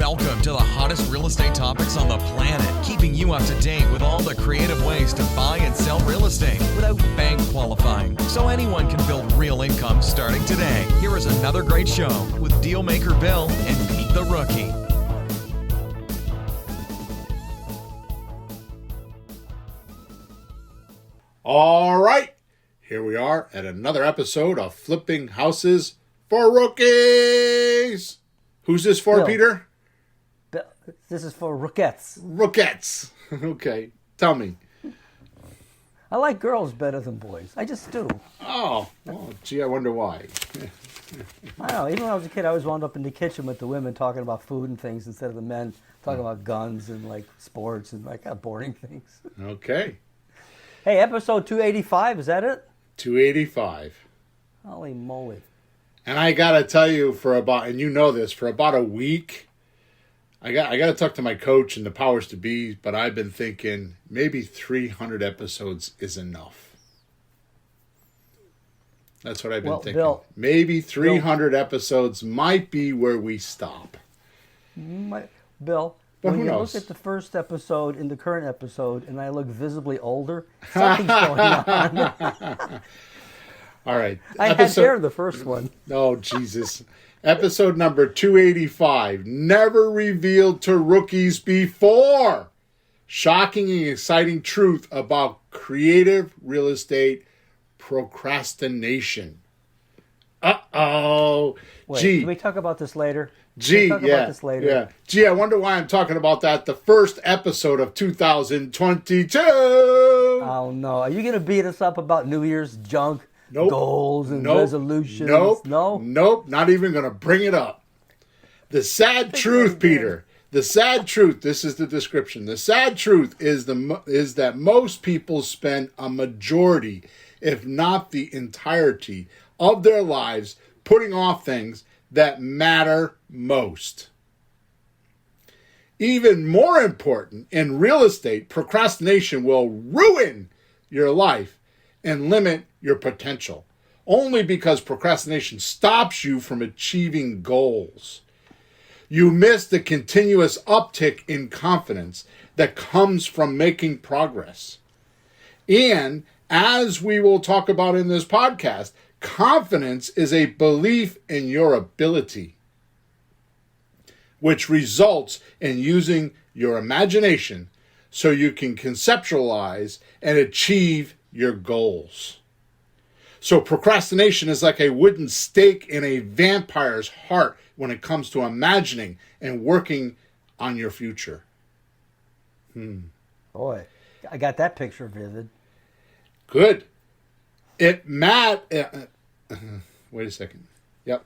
Welcome to the hottest real estate topics on the planet, keeping you up to date with all the creative ways to buy and sell real estate without bank qualifying, so anyone can build real income starting today. Here is another great show with Dealmaker Bill and Pete the Rookie. All right, here we are at another episode of Flipping Houses for Rookies. Who's this for, Bill. Peter? This is for rookettes. Rookettes. Okay, tell me. I like girls better than boys. I just do. Oh, well, gee, I wonder why. I don't know. Even when I was a kid, I always wound up in the kitchen with the women talking about food and things instead of the men talking about guns and like sports and like boring things. Okay, Hey, episode 285, is that it? 285. Holy moly. And I got to tell you, for about a week, I got to talk to my coach and the powers to be, but I've been thinking maybe 300 episodes is enough. That's what I've been thinking. Bill, maybe 300 episodes might be where we stop. Bill, But when who you knows? look at the first episode and the current episode and I look visibly older, something's going on. All right. I had hair the first one. Oh, Jesus. Episode number 285. Never revealed to rookies before. Shocking and exciting truth about creative real estate procrastination. Uh-oh. Wait, Gee. can we talk about this later? Gee, About this later. yeah. Gee, I wonder why I'm talking about that the first episode of 2022. Oh, no. Are you going to beat us up about New Year's junk? Nope. Goals and Nope. resolutions? Nope. No? Nope. Not even going to bring it up. The sad truth, Peter. The sad truth. This is the description. The sad truth is that most people spend a majority, if not the entirety, of their lives putting off things that matter most. Even more important, in real estate, procrastination will ruin your life and limit your potential, only because procrastination stops you from achieving goals. You miss the continuous uptick in confidence that comes from making progress. And as we will talk about in this podcast, confidence is a belief in your ability, which results in using your imagination so you can conceptualize and achieve your goals. So procrastination is like a wooden stake in a vampire's heart when it comes to imagining and working on your future. Boy, I got that picture vivid. Good. Wait a second. Yep.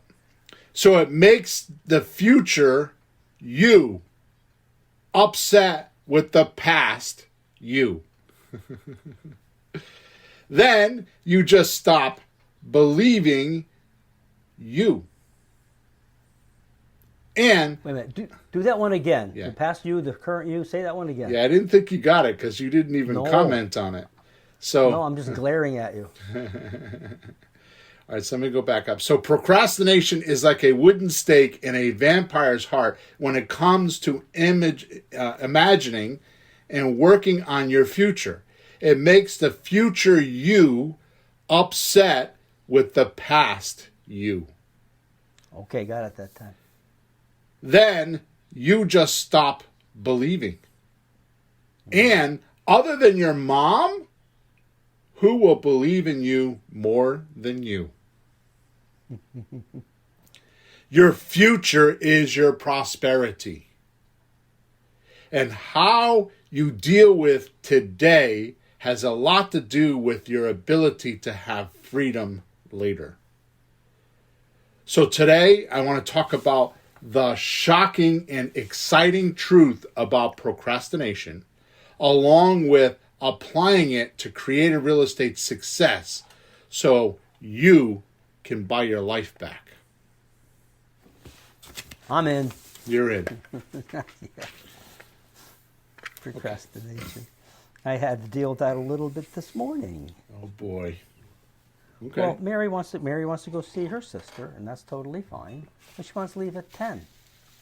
So it makes the future you upset with the past you. Then you just stop believing you. And Wait a minute. Do that one again. Yeah. The past you, the current you. Say that one again. yeah, I didn't think you got it because you didn't even comment on it. So No, I'm just glaring at you. all right, so let me go back up. So procrastination is like a wooden stake in a vampire's heart when it comes to imagining and working on your future. It makes the future you upset with the past you. Okay, got it that time. Then you just stop believing. And other than your mom, who will believe in you more than you? Your future is your prosperity. And how you deal with today has a lot to do with your ability to have freedom later. So today I want to talk about the shocking and exciting truth about procrastination, along with applying it to creative real estate success so you can buy your life back. I'm in. You're in. Yeah. Procrastination. I had to deal with that a little bit this morning. Oh boy. Okay. Well, Mary wants to go see her sister, and that's totally fine. But she wants to leave at 10.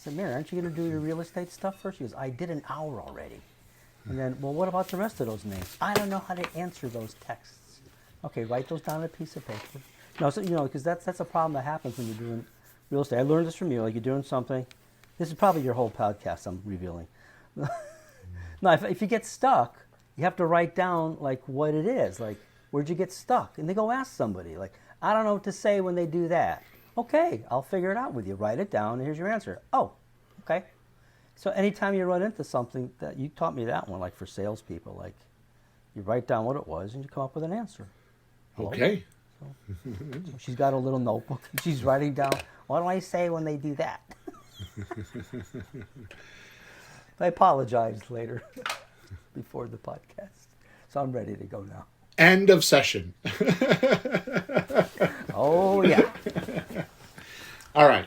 said, Mary, aren't you going to do your real estate stuff first? She goes, I did an hour already. And then, well, what about the rest of those names? I don't know how to answer those texts. Okay, write those down on a piece of paper. No, so, because that's a problem that happens when you're doing real estate. I learned this from you. Like, you're doing something. This is probably your whole podcast I'm revealing. Now, if you get stuck, you have to write down, like, what it is. Like, where'd you get stuck? And they go ask somebody. Like, I don't know what to say when they do that. Okay, I'll figure it out with you. Write it down, and here's your answer. Oh, okay. So anytime you run into something, that you taught me that one, like for salespeople, like you write down what it was and you come up with an answer. Hello? Okay. So she's got a little notebook. And she's writing down, what do I say when they do that? I apologized later before the podcast. So I'm ready to go now. End of session. Oh, yeah. All right.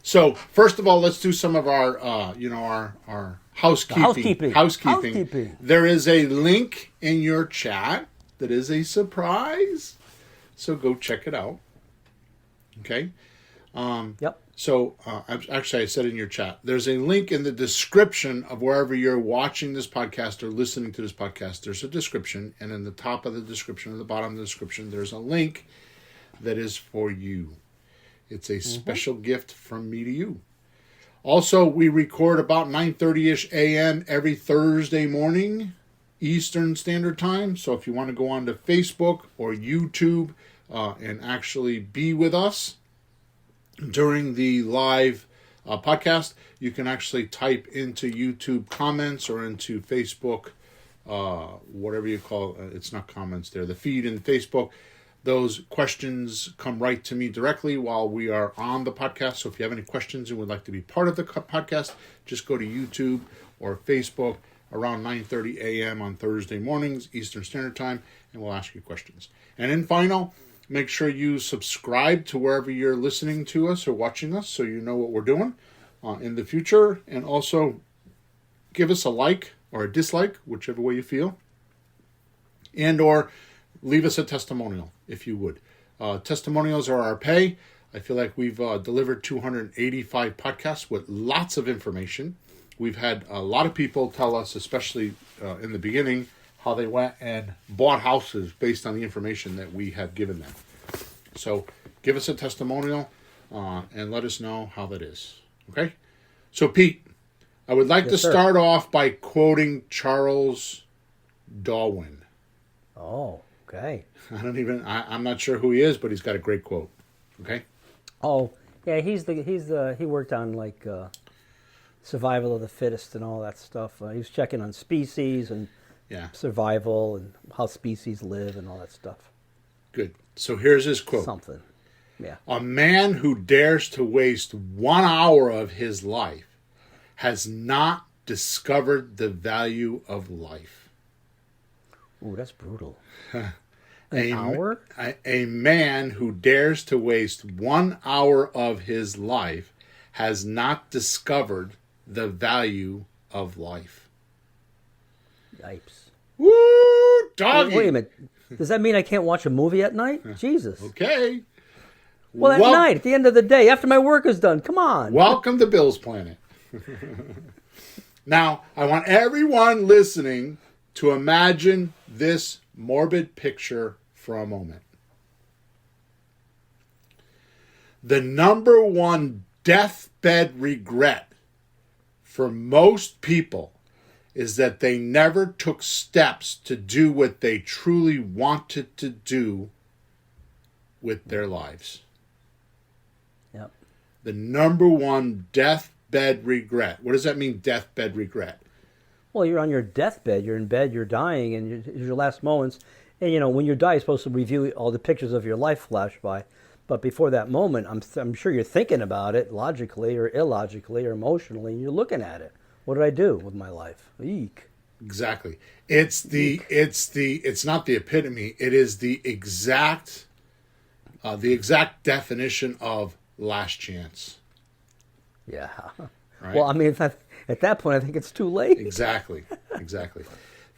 So first of all, let's do some of our, our housekeeping. Housekeeping. There is a link in your chat that is a surprise. So go check it out. Okay. Yep. So actually, I said in your chat, there's a link in the description of wherever you're watching this podcast or listening to this podcast. There's a description, and in the top of the description, at the bottom of the description, there's a link that is for you. It's a special gift from me to you. Also, we record about 9:30ish a.m. every Thursday morning, Eastern Standard Time. So if you want to go on to Facebook or YouTube and actually be with us during the live podcast, you can actually type into YouTube comments or into Facebook, whatever you call it. It's not comments there. The feed in Facebook. Those questions come right to me directly while we are on the podcast. So if you have any questions and would like to be part of the podcast, just go to YouTube or Facebook around 9:30 a.m. on Thursday mornings, Eastern Standard Time, and we'll ask you questions. And in final, make sure you subscribe to wherever you're listening to us or watching us so you know what we're doing in the future. And also give us a like or a dislike, whichever way you feel. And or leave us a testimonial, if you would. Testimonials are our pay. I feel like we've delivered 285 podcasts with lots of information. We've had a lot of people tell us, especially in the beginning, how they went and bought houses based on the information that we have given them. So give us a testimonial and let us know how that is. Okay? So, Pete, I would like to start off by quoting Charles Darwin. Oh. Okay. I'm not sure who he is, but he's got a great quote. Okay. Oh, yeah. He worked on like survival of the fittest and all that stuff. He was checking on species and survival and how species live and all that stuff. Good. So here's his quote. Something. Yeah. A man who dares to waste 1 hour of his life has not discovered the value of life. Ooh, that's brutal. An hour? A man who dares to waste 1 hour of his life has not discovered the value of life. Yipes. Woo, doggy. Wait a minute. Does that mean I can't watch a movie at night? Jesus. Okay. Well, at night, at the end of the day, after my work is done. Come on. Welcome to Bill's Planet. Now, I want everyone listening to imagine this morbid picture for a moment. The number one deathbed regret for most people is that they never took steps to do what they truly wanted to do with their lives. Yep. The number one deathbed regret. What does that mean, deathbed regret? Well, you're on your deathbed, you're in bed, you're dying, and it's your last moments. And, when you die, you're supposed to review all the pictures of your life flash by. But before that moment, I'm sure you're thinking about it logically or illogically or emotionally, and you're looking at it. What did I do with my life? Eek. Exactly. It's not the epitome. It is the exact definition of last chance. Yeah. Right? Well, I mean, at that point, I think it's too late. Exactly.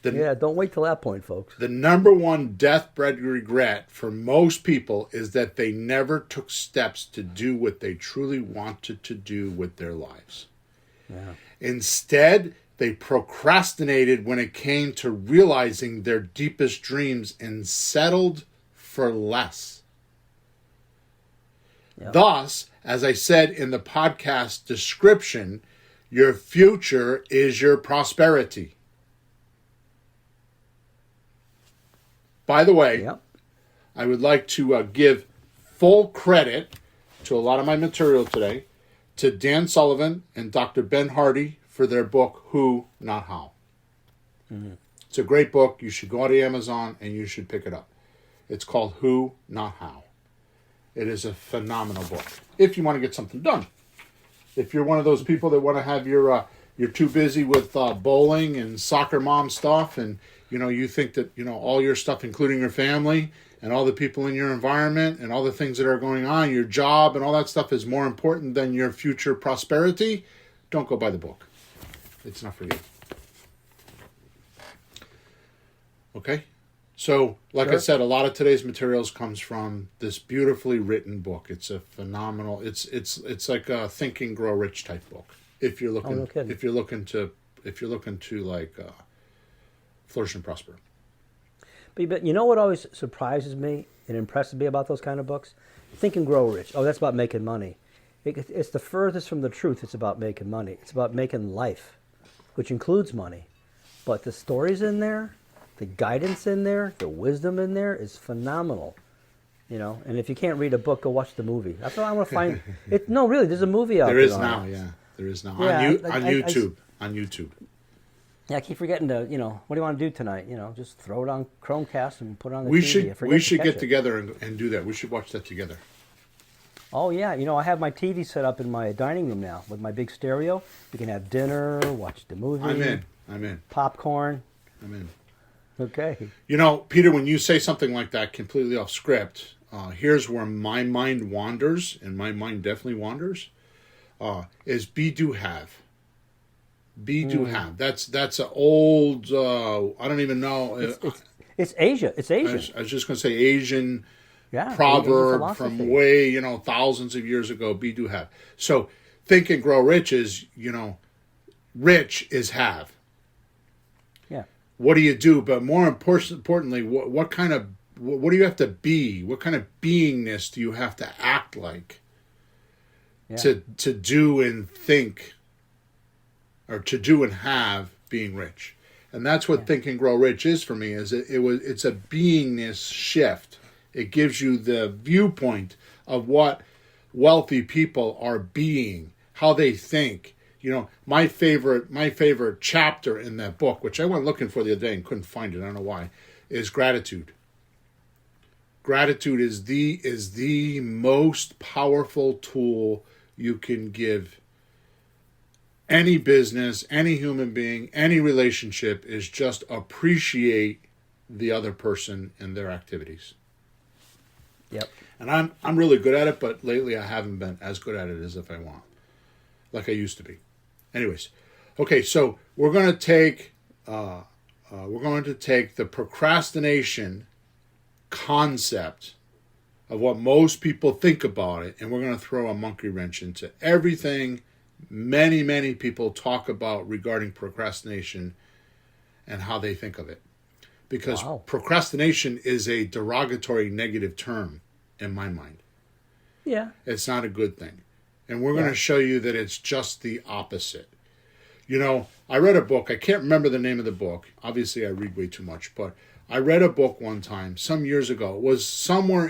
Yeah, don't wait till that point, folks. The number one deathbed regret for most people is that they never took steps to do what they truly wanted to do with their lives. Yeah. Instead, they procrastinated when it came to realizing their deepest dreams and settled for less. Yep. Thus, as I said in the podcast description, your future is your prosperity. By the way, Yep. I would like to give full credit to a lot of my material today to Dan Sullivan and Dr. Ben Hardy for their book, Who, Not How. Mm-hmm. It's a great book. You should go to Amazon and you should pick it up. It's called Who, Not How. It is a phenomenal book if you want to get something done. If you're one of those people that want to have you're too busy with bowling and soccer mom stuff, and you think that all your stuff, including your family and all the people in your environment and all the things that are going on, your job and all that stuff is more important than your future prosperity, don't go buy the book. It's not for you. Okay? So, like I said, a lot of today's materials comes from this beautifully written book. It's a phenomenal. It's like a Think and Grow Rich type book. If you're looking, no kidding. if you're looking to like flourish and prosper. But you know what always surprises me and impresses me about those kind of books? Think and Grow Rich. Oh, that's about making money. It's the furthest from the truth. It's about making money. It's about making life, which includes money. But the stories in there, the guidance in there, the wisdom in there is phenomenal. And if you can't read a book, go watch the movie. That's what I want to find. No, really, there's a movie out there. There is now, yeah. There is now. Yeah, on YouTube. On YouTube. Yeah, I keep forgetting to, what do you want to do tonight? Just throw it on Chromecast and put it on the We TV. we should get it. together and do that. We should watch that together. Oh, yeah. I have my TV set up in my dining room now with my big stereo. We can have dinner, watch the movie. I'm in. Popcorn. I'm in. Okay. Peter, when you say something like that completely off script, here's where my mind wanders, and my mind definitely wanders, is be, do, have. Be, do, have. That's an old, I don't even know. It's Asia. It's Asian. I was just going to say Asian Yeah, proverb Asian from philosophy. way, thousands of years ago, be, do, have. So Think and Grow Rich is, rich is have. Yeah. What do you do? But more importantly, what do you have to be? What kind of beingness do you have to act like to do and think, or to do and have being rich? And that's what Think and Grow Rich is for me. It's a beingness shift. It gives you the viewpoint of what wealthy people are being, how they think. My favorite chapter in that book, which I went looking for the other day and couldn't find it, I don't know why, is gratitude. Gratitude is the most powerful tool you can give any business, any human being, any relationship, is just appreciate the other person and their activities. Yep. And I'm really good at it, but lately I haven't been as good at it as if I want, like I used to be. Anyways, okay, so we're going to take the procrastination concept of what most people think about it, and we're going to throw a monkey wrench into everything many people talk about regarding procrastination and how they think of it. Because procrastination is a derogatory negative term in my mind. Yeah. It's not a good thing. And we're going to show you that it's just the opposite. I read a book. I can't remember the name of the book. Obviously, I read way too much. But I read a book one time, some years ago. It was somewhere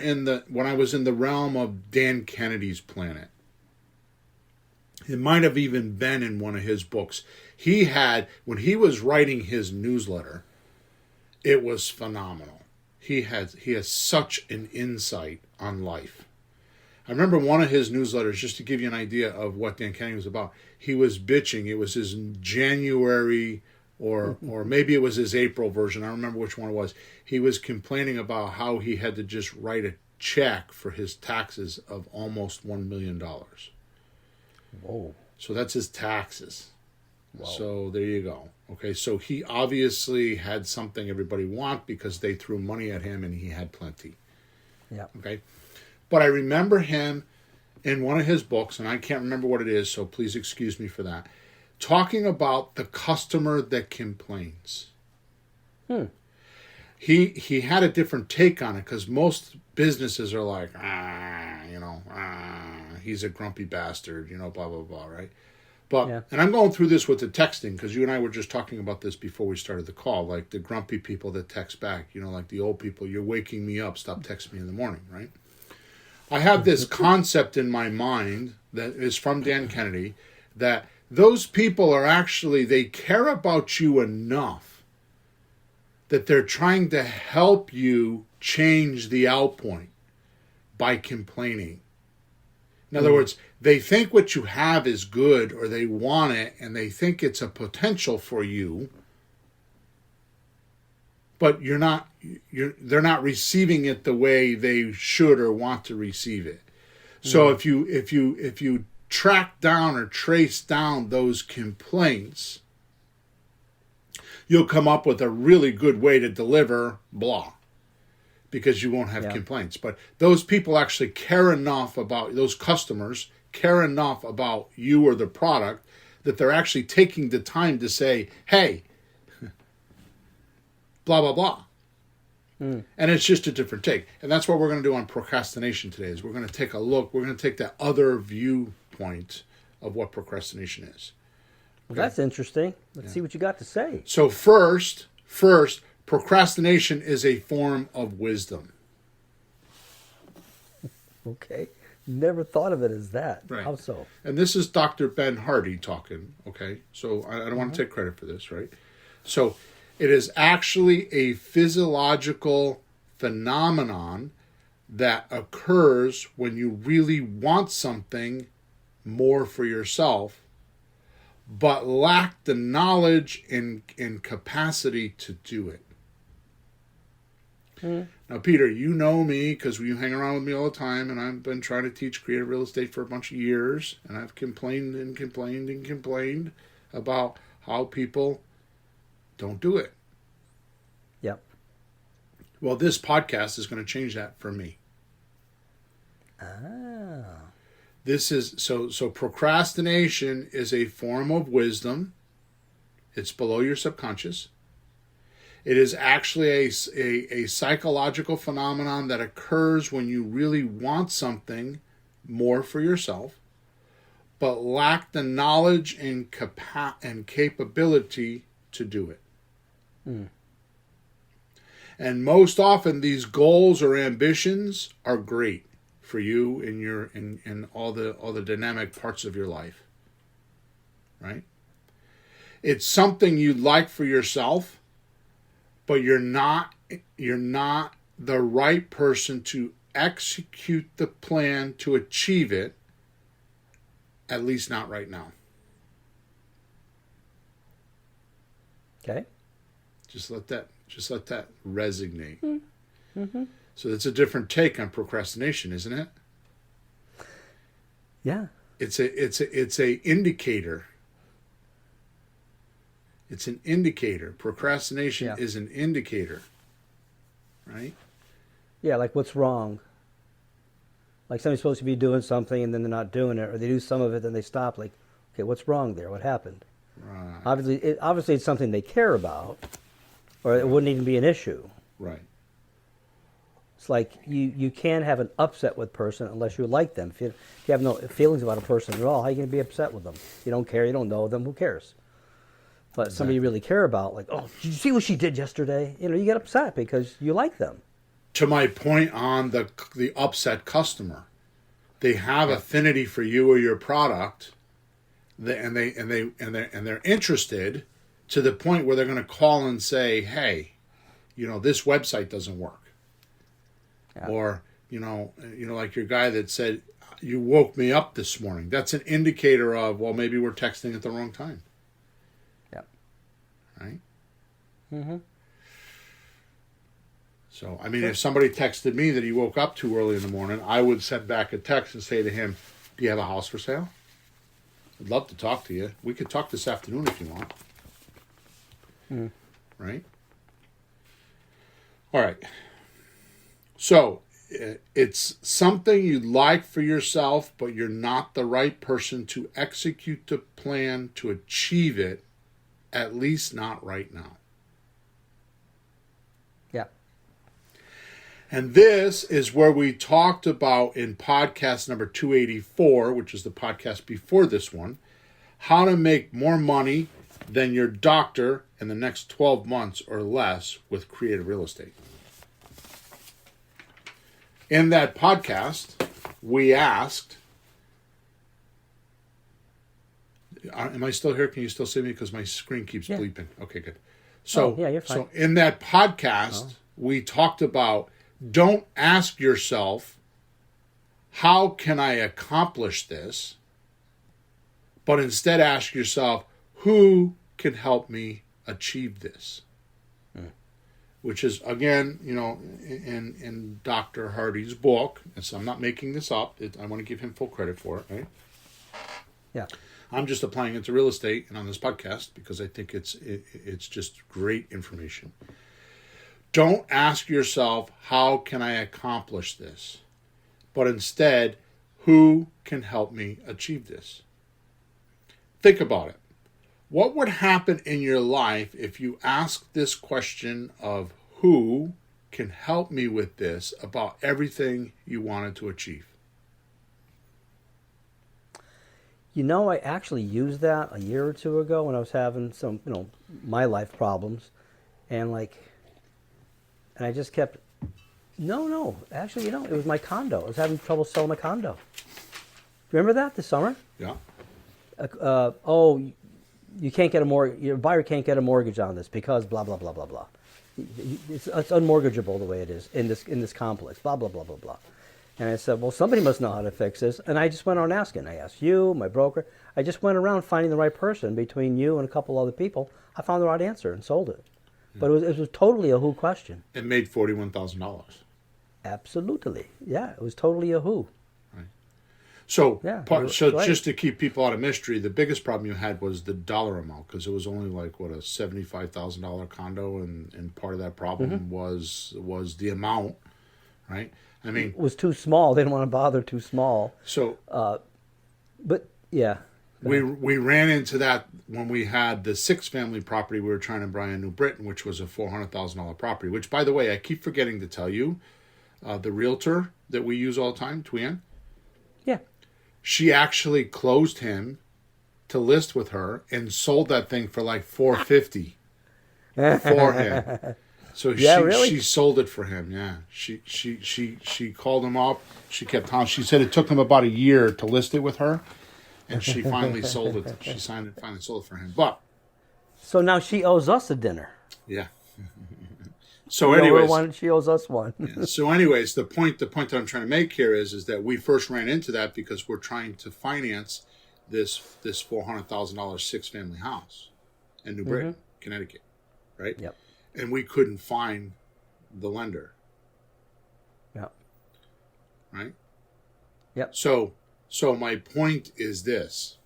when I was in the realm of Dan Kennedy's Planet. It might have even been in one of his books. When he was writing his newsletter, it was phenomenal. He has such an insight on life. I remember one of his newsletters, just to give you an idea of what Dan Kennedy was about. He was bitching. It was his January or maybe it was his April version. I don't remember which one it was. He was complaining about how he had to just write a check for his taxes of almost $1 million. Whoa. So that's his taxes. Wow. So there you go. Okay, so he obviously had something everybody want because they threw money at him and he had plenty. Yeah. Okay, but I remember him in one of his books, and I can't remember what it is, so please excuse me for that, talking about the customer that complains. He had a different take on it because most businesses are like, he's a grumpy bastard, blah, blah, blah, right? But, Yeah. and I'm going through this with the texting because you and I were just talking about this before we started the call, like the grumpy people that text back, like the old people, you're waking me up, stop texting me in the morning, right? I have this concept in my mind that is from Dan Kennedy that those people are actually, they care about you enough that they're trying to help you change the out point by complaining. In other words, they think what you have is good or they want it and they think it's a potential for you, but they're not receiving it the way they should or want to receive it. So if you track down or trace down those complaints, you'll come up with a really good way to deliver blah, because you won't have complaints. But those people actually care enough about, those customers care enough about you or the product that they're actually taking the time to say, hey, blah, blah, blah. And it's just a different take. And that's what we're going to do on procrastination today, is we're going to take a look, we're going to take that other viewpoint of what procrastination is. Well, that's interesting. Let's see what you got to say. So first, procrastination is a form of wisdom. Okay. Never thought of it as that. Right. How so? And this is Dr. Ben Hardy talking, okay? So I don't want to take credit for this, right? So it is actually a physiological phenomenon that occurs when you really want something more for yourself, but lack the knowledge and capacity to do it. Now, Peter, you know me because you hang around with me all the time, and I've been trying to teach creative real estate for a bunch of years, and I've complained and complained and complained about how people don't do it. Yep. Well, this podcast is going to change that for me. Ah. This is so procrastination is a form of wisdom. It's below your subconscious. It is actually a psychological phenomenon that occurs when you really want something more for yourself, but lack the knowledge and capability to do it. And most often these goals or ambitions are great for you in all the dynamic parts of your life. Right? It's something you'd like for yourself, but you're not the right person to execute the plan to achieve it, at least not right now. Okay. Just let that resonate. Mm-hmm. So that's a different take on procrastination, isn't it? Yeah. It's a indicator. It's an indicator. Procrastination is an indicator, right? Yeah, like what's wrong? Like somebody's supposed to be doing something and then they're not doing it, or they do some of it, then they stop. Like, okay, what's wrong there? What happened? Right. Obviously, it's something they care about, or it wouldn't even be an issue. Right. It's like you can't have an upset with a person unless you like them. If you have no feelings about a person at all, how are you going to be upset with them? You don't care, you don't know them, who cares? But somebody you really care about, like, oh, did you see what she did yesterday? You get upset because you like them. To my point on the upset customer, they have affinity for you or your product, and they're interested to the point where they're going to call and say, hey, this website doesn't work. Yeah. Or, like your guy that said, you woke me up this morning. That's an indicator of, well, maybe we're texting at the wrong time. Yep. Right? Mm-hmm. So, I mean, if somebody texted me that he woke up too early in the morning, I would send back a text and say to him, do you have a house for sale? I'd love to talk to you. We could talk this afternoon if you want. Right? All right. So it's something you'd like for yourself, but you're not the right person to execute the plan to achieve it, at least not right now. Yeah. And this is where we talked about in podcast number 284, which is the podcast before this one, how to make more money than your doctor in the next 12 months or less with creative real estate. In that podcast, we asked, am I still here? Can you still see me? Because my screen keeps bleeping. Okay, good. So, yeah, you're fine. So in that podcast, we talked about, don't ask yourself, how can I accomplish this? But instead ask yourself, who can help me achieve this? Which is, again, in Dr. Hardy's book, and so I'm not making this up. I want to give him full credit for it, right? Yeah. I'm just applying it to real estate and on this podcast because I think it's just great information. Don't ask yourself, how can I accomplish this? But instead, who can help me achieve this? Think about it. What would happen in your life if you asked this question of who can help me with this about everything you wanted to achieve? I actually used that a year or two ago when I was having some, my life problems. And I just kept, actually, it was my condo. I was having trouble selling my condo. Remember that this summer? Yeah. You can't get your buyer can't get a mortgage on this because blah, blah, blah, blah, blah. It's unmortgageable the way it is in this complex, blah, blah, blah, blah, blah. And I said, well, somebody must know how to fix this. And I just went around asking. I asked you, my broker. I just went around finding the right person between you and a couple other people. I found the right answer and sold it. But it was totally a who question. It made $41,000. Absolutely. Yeah, it was totally a who. So, right. Just to keep people out of mystery, the biggest problem you had was the dollar amount, because it was only a $75,000 condo, and part of that problem was the amount, right? I mean, it was too small. They didn't want to bother too small. So, but yeah, we ran into that when we had the 6-family property we were trying to buy in New Britain, which was a $400,000 property. Which, by the way, I keep forgetting to tell you, the realtor that we use all the time, Tuan. Yeah. She actually closed him to list with her and sold that thing for $450 for him. So she sold it for him. Yeah, she called him up. She kept telling. She said it took him about a year to list it with her, and she finally sold it. She finally sold it for him. But so now she owes us a dinner. Yeah. So anyways, she owes us one. Yeah. So anyways, the point that I'm trying to make here is that we first ran into that because we're trying to finance this $400,000 6-family house in New Britain, Connecticut, right? Yep. And we couldn't find the lender. Yep. Right? Yep. So my point is this.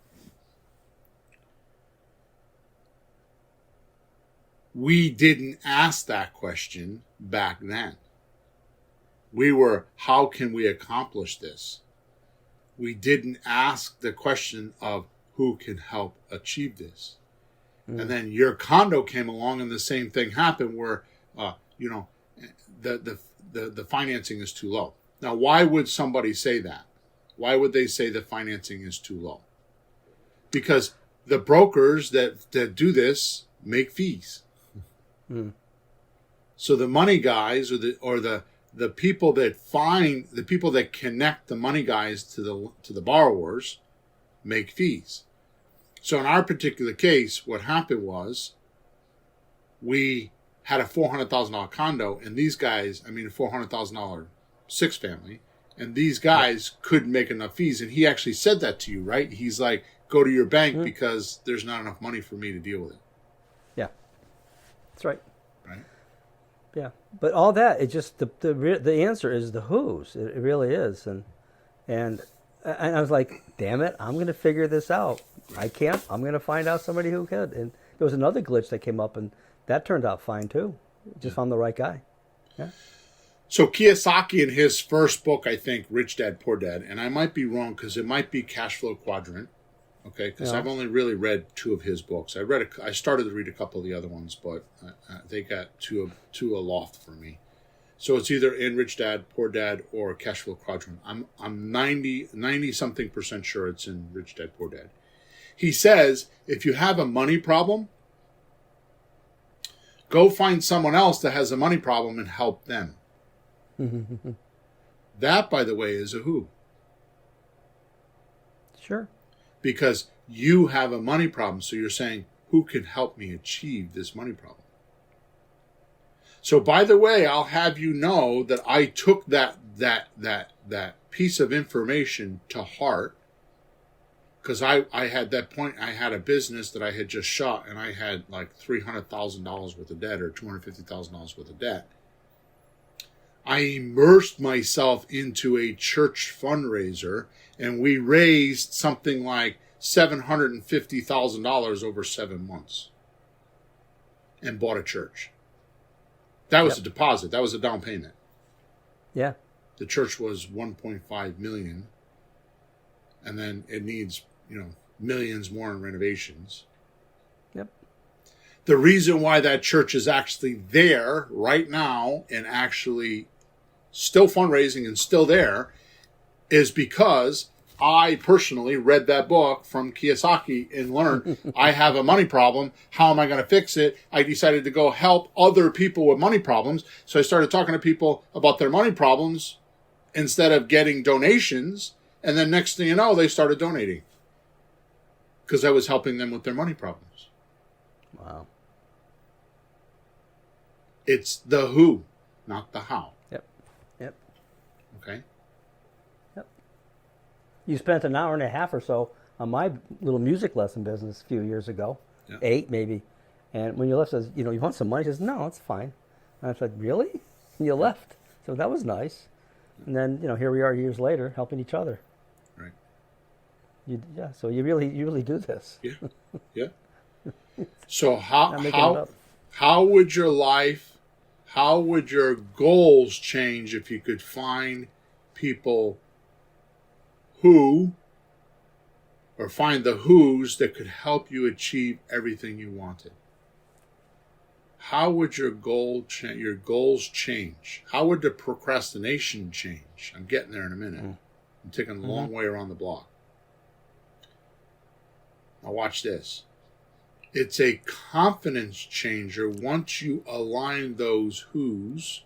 We didn't ask that question back then. We were, how can we accomplish this? We didn't ask the question of who can help achieve this. And then your condo came along and the same thing happened where, the financing is too low. Now, why would somebody say that? Why would they say the financing is too low? Because the brokers that do this make fees. So the money guys or the people that connect the money guys to the borrowers make fees. So in our particular case, what happened was we had a $400,000 condo, and these guys, a $400,000 6-family, and these guys couldn't make enough fees. And he actually said that to you, right? He's like, go to your bank because there's not enough money for me to deal with it. Yeah, that's right. Right. Yeah, but all that, it just the answer is the who's. It really is, and I was like, damn it, I'm going to figure this out. I can't. I'm going to find out somebody who could. And there was another glitch that came up, and That turned out fine too. Just found the right guy. Yeah. So Kiyosaki in his first book, I think, Rich Dad, Poor Dad, and I might be wrong because it might be Cash Flow Quadrant, okay? Because I've only really read 2 of his books. I started to read a couple of the other ones, but they got too aloft for me. So it's either in Rich Dad, Poor Dad, or Cash Flow Quadrant. I'm 90 something % sure it's in Rich Dad, Poor Dad. He says if you have a money problem, go find someone else that has a money problem and help them. That, by the way, is a who. Sure. Because you have a money problem, so you're saying, who can help me achieve this money problem? So, by the way, I'll have you know that I took that piece of information to heart, because I had that point, I had a business that I had just shot, and I had like $300,000 worth of debt or $250,000 worth of debt. I immersed myself into a church fundraiser, and we raised something like $750,000 over 7 months and bought a church. That was a deposit. That was a down payment. Yeah. The church was $1.5 million, and then it needs, millions more in renovations. Yep. The reason why that church is actually there right now and actually still fundraising and still there is because I personally read that book from Kiyosaki and learned I have a money problem. How am I going to fix it? I decided to go help other people with money problems. So I started talking to people about their money problems instead of getting donations. And then next thing you know, they started donating because I was helping them with their money problems. Wow. It's the who, not the how. Yep. Okay? Yep. You spent an hour and a half or so on my little music lesson business a few years ago. Yep. 8 maybe. And when you left, says, you want some money? He says, no, it's fine. And I said, really? And you left. So that was nice. And then, here we are years later helping each other. Right. So you really do this. Yeah. Yeah. So how would your life, how would your goals change if you could find people find the who's that could help you achieve everything you wanted? How would your goals change? How would the procrastination change? I'm getting there in a minute. I'm taking a long way around the block. Now watch this. It's a confidence changer once you align those who's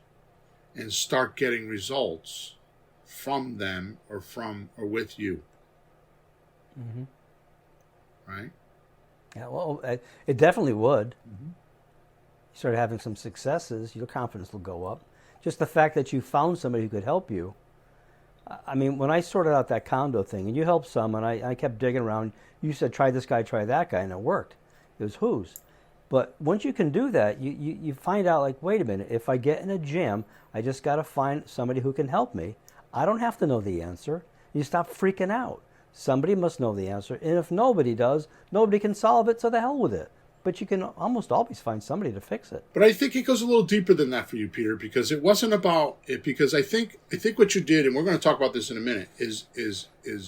and start getting results from them or with you. Mm-hmm. Right? Yeah, well, it definitely would. Mm-hmm. You start having some successes, your confidence will go up. Just the fact that you found somebody who could help you. I mean, when I sorted out that condo thing, and you helped some, and I kept digging around, you said, try this guy, try that guy, and it worked. It was who's. But once you can do that, you find out, like, wait a minute, if I get in a jam, I just got to find somebody who can help me. I don't have to know the answer. You stop freaking out. Somebody must know the answer. And if nobody does, nobody can solve it, so the hell with it. But you can almost always find somebody to fix it. But I think it goes a little deeper than that for you, Peter, because it wasn't about it. Because I think what you did, and we're going to talk about this in a minute, is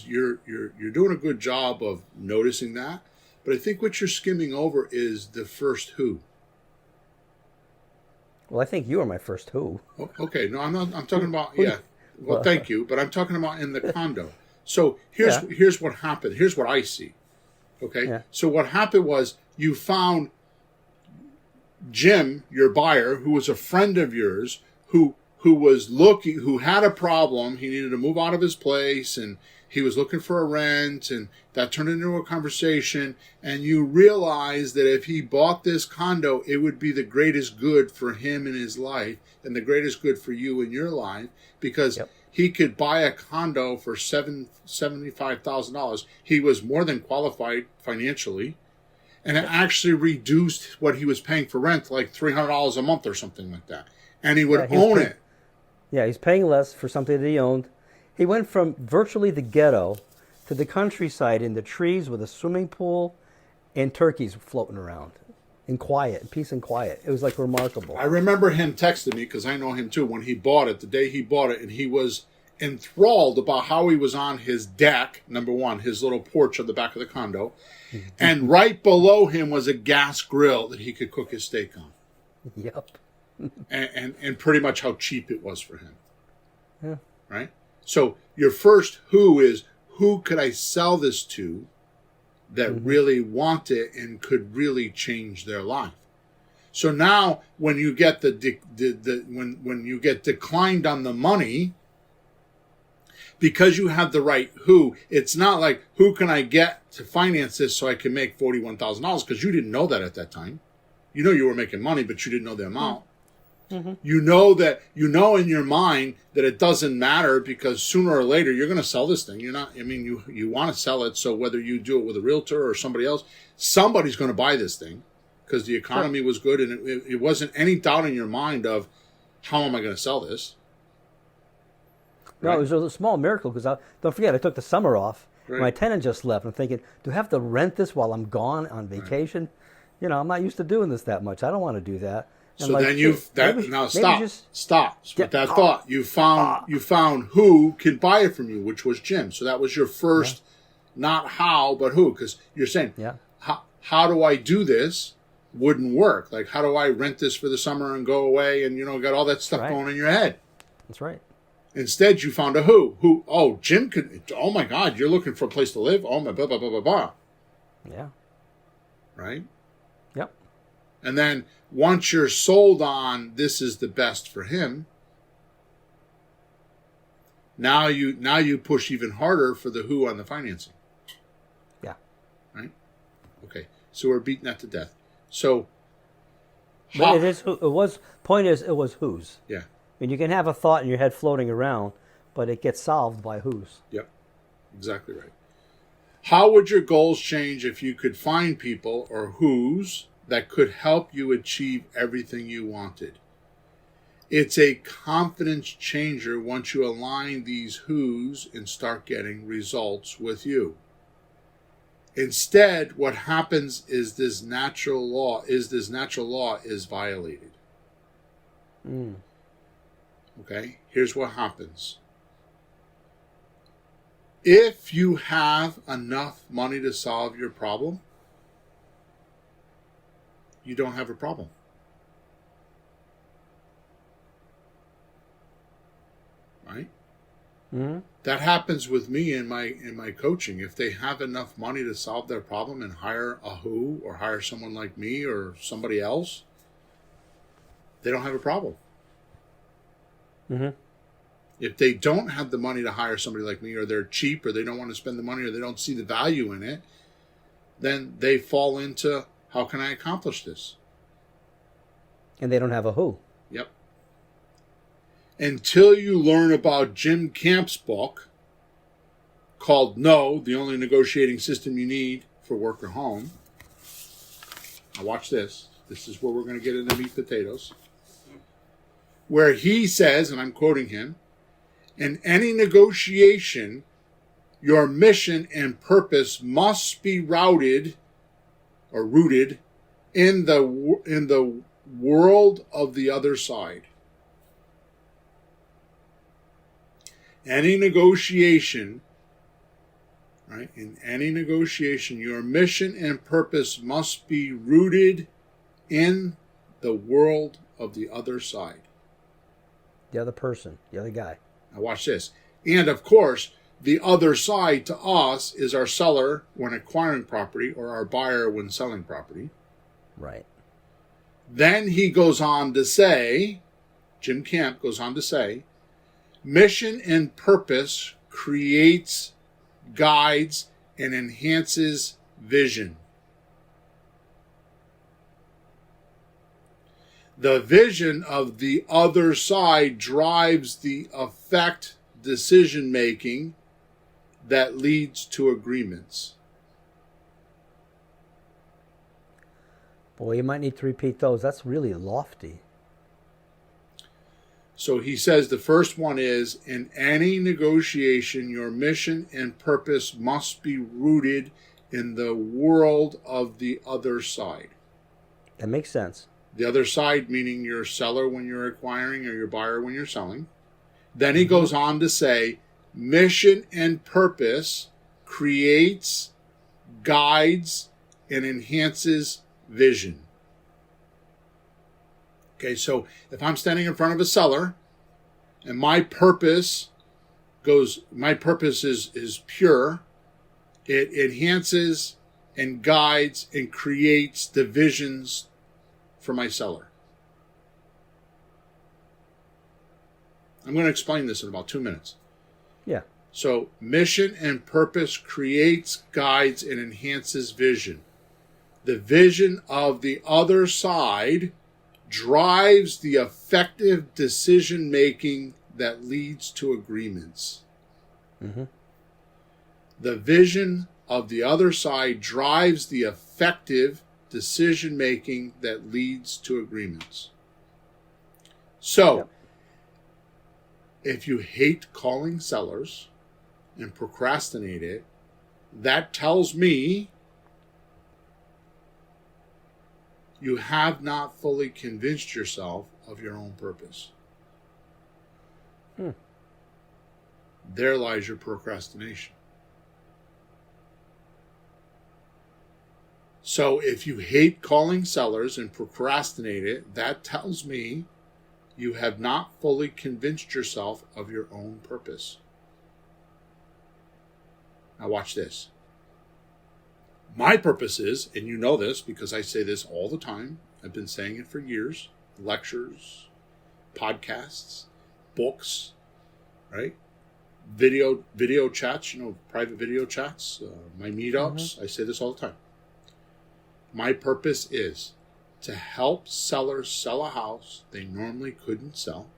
you're doing a good job of noticing that. But I think what you're skimming over is the first who. Well, I think you are my first who. Oh, okay, no, I'm not. I'm talking about Well, thank you, but I'm talking about in the condo. So here's what happened. Here's what I see. Okay, So what happened was you found Jim, your buyer, who was a friend of yours, who had a problem. He needed to move out of his place, and he was looking for a rent, and that turned into a conversation. And you realized that if he bought this condo, it would be the greatest good for him in his life and the greatest good for you in your life, because he could buy a condo for $75,000. He was more than qualified financially. And it actually reduced what he was paying for rent, like $300 a month or something like that. And he would own it. Yeah, he's paying less for something that he owned. He went from virtually the ghetto to the countryside in the trees with a swimming pool and turkeys floating around. in quiet, peace and quiet. It was like remarkable. I remember him texting me, because I know him too, when he bought it, the day he bought it, and he was enthralled about how he was on his deck, number one, his little porch on the back of the condo, and right below him was a gas grill that he could cook his steak on. Yep. And pretty much how cheap it was for him. Yeah. Right? So your first who is, who could I sell this to that really want it and could really change their life? So now when you get when you get declined on the money, because you have the right who, it's not like, who can I get to finance this so I can make $41,000? Because you didn't know that at that time. You know you were making money, but you didn't know the amount. Mm-hmm. You know in your mind that it doesn't matter, because sooner or later you're going to sell this thing. You want to sell it, so whether you do it with a realtor or somebody else, somebody's going to buy this thing, because the economy was good, and it wasn't any doubt in your mind of, how am I going to sell this? No, Right? it was a small miracle, because don't forget, I took the summer off. Right. My tenant just left. I'm thinking, do I have to rent this while I'm gone on vacation? Right. I'm not used to doing this that much. I don't want to do that. And So then stop. With that thought, you found who can buy it from you, which was Jim. So that was your first, not how, but who, because you're saying, how do I do this? Wouldn't work. Like, how do I rent this for the summer and go away and, got all that stuff going in your head. That's right. Instead, you found a who. Oh, Jim could, oh my God, you're looking for a place to live? Oh my, blah, blah, blah, blah, blah. Yeah. Right? Yep. And then once you're sold on this is the best for him, now you push even harder for the who on the financing. Yeah. Right? Okay. So we're beating that to death. So but it was whose. Yeah. I mean, you can have a thought in your head floating around, but it gets solved by whose. Yep. Exactly right. How would your goals change if you could find people or whose that could help you achieve everything you wanted? It's a confidence changer once you align these whos and start getting results with you. Instead, what happens is this natural law is violated. Okay? Here's what happens. If you have enough money to solve your problem, you don't have a problem. Right? Mm-hmm. That happens with me in my coaching. If they have enough money to solve their problem and hire a who or hire someone like me or somebody else, they don't have a problem. Mm-hmm. If they don't have the money to hire somebody like me, or they're cheap, or they don't want to spend the money, or they don't see the value in it, then they fall into, how can I accomplish this? And they don't have a who. Yep. Until you learn about Jim Camp's book called No, the Only Negotiating System You Need for Work or Home. Now watch this. This is where we're going to get into meat potatoes. Where he says, and I'm quoting him, in any negotiation, your mission and purpose must be rooted in the world of the other side. Any negotiation, right? In any negotiation, your mission and purpose must be rooted in the world of the other side. The other person, the other guy. Now watch this. And of course, the other side to us is our seller when acquiring property, or our buyer when selling property. Right. Then he goes on to say, Jim Camp goes on to say, mission and purpose creates, guides, and enhances vision. The vision of the other side drives the effect decision-making that leads to agreements. Boy, you might need to repeat those. That's really lofty. So he says the first one is, in any negotiation, your mission and purpose must be rooted in the world of the other side. That makes sense. The other side, meaning your seller when you're acquiring or your buyer when you're selling. Then he goes on to say, mission and purpose creates, guides, and enhances vision. Okay, so if I'm standing in front of a seller and my purpose is pure, it enhances and guides and creates the visions for my seller. I'm going to explain this in about 2 minutes. Yeah. So, mission and purpose creates, guides, and enhances vision. The vision of the other side drives the effective decision making that leads to agreements. Mm-hmm. The vision of the other side drives the effective decision making that leads to agreements. So, Yep. if you hate calling sellers and procrastinate it, that tells me you have not fully convinced yourself of your own purpose. There lies your procrastination. So if you hate calling sellers and procrastinate it, that tells me you have not fully convinced yourself of your own purpose. Now watch this. My purpose is, and you know this because I say this all the time, I've been saying it for years, lectures, podcasts, books, right? Video chats, private video chats, my meetups. I say this all the time. My purpose is to help sellers sell a house they normally couldn't sell,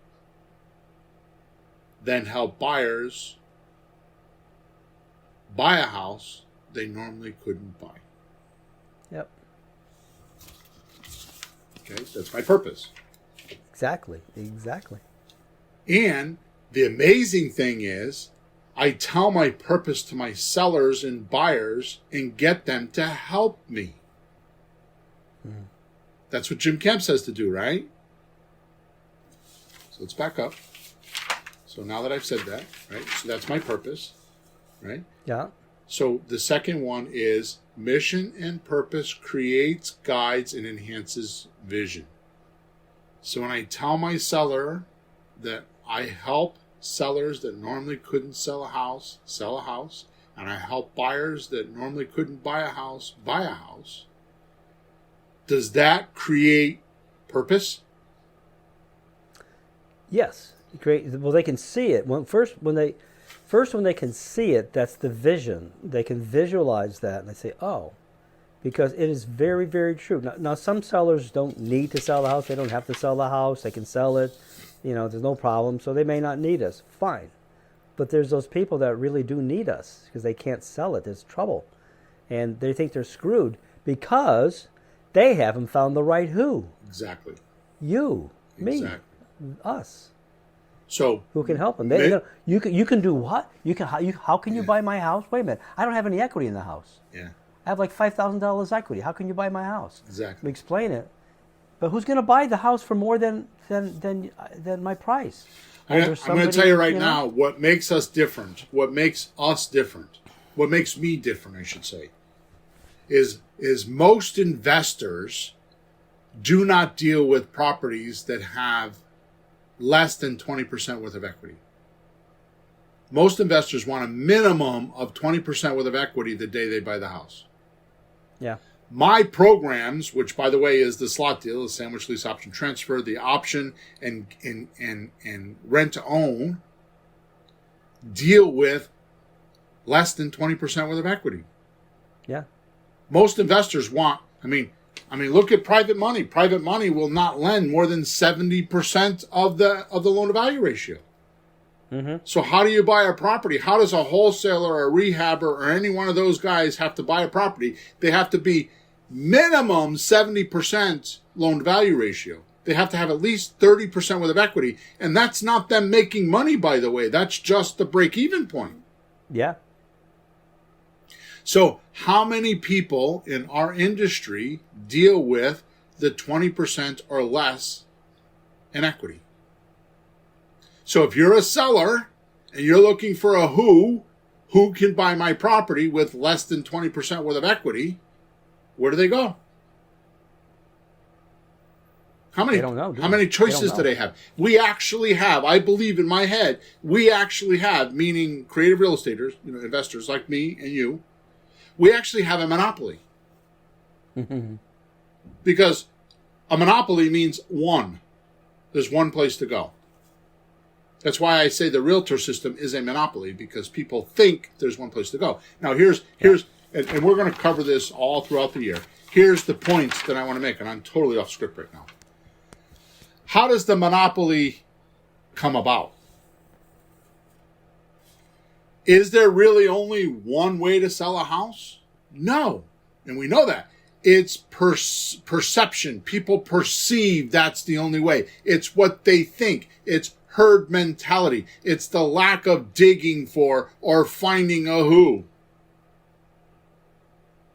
then help buyers buy a house they normally couldn't buy. Yep. Okay, that's my purpose. Exactly. And the amazing thing is, I tell my purpose to my sellers and buyers and get them to help me. That's what Jim Kemp says to do, right? So let's back up. So now that I've said that, right? So that's my purpose, right? Yeah. So the second one is mission and purpose creates, guides, and enhances vision. So when I tell my seller that I help sellers that normally couldn't sell a house, and I help buyers that normally couldn't buy a house, does that create purpose? Yes. Great. Well, they can see it. When they can see it, that's the vision. They can visualize that, and they say, "Oh," because it is very, very true. Now, some sellers don't need to sell the house. They don't have to sell the house. They can sell it. There's no problem. So they may not need us. Fine. But there's those people that really do need us because they can't sell it. There's trouble, and they think they're screwed because they haven't found the right who. Exactly. You, Exactly. me, us. So Who can help them? You can do what? How can you buy my house? Wait a minute. I don't have any equity in the house. Yeah. I have like $5,000 equity. How can you buy my house? Exactly. Explain it. But who's going to buy the house for more than my price? I'm going to tell you right now what makes us different. What makes me different, I should say, is most investors do not deal with properties that have less than 20% worth of equity. Most investors want a minimum of 20% worth of equity the day they buy the house. Yeah. My programs, which by the way is the slot deal, the sandwich lease option transfer, the option and rent to own, deal with less than 20% worth of equity. Yeah. Most investors want, I mean, look at private money. Private money will not lend more than 70% of the loan to value ratio. Mm-hmm. So how do you buy a property? How does a wholesaler or a rehabber or any one of those guys have to buy a property? They have to be minimum 70% loan to value ratio. They have to have at least 30% worth of equity. And that's not them making money, by the way. That's just the break-even point. Yeah. So how many people in our industry deal with the 20% or less in equity. So if you're a seller and you're looking for a who can buy my property with less than 20% worth of equity, where do they go? How many, They don't know, do how they? many choices They don't do know. they have? We actually have, I believe in my head, we actually have, meaning creative real estaters, investors like me and you, we actually have a monopoly. Because a monopoly means one. There's one place to go. That's why I say the realtor system is a monopoly, because people think there's one place to go. Now here's and we're going to cover this all throughout the year. Here's the points that I want to make, and I'm totally off script right now. How does the monopoly come about? Is there really only one way to sell a house? No. And we know that. It's perception. People perceive that's the only way. It's what they think. It's herd mentality. It's the lack of digging for or finding a who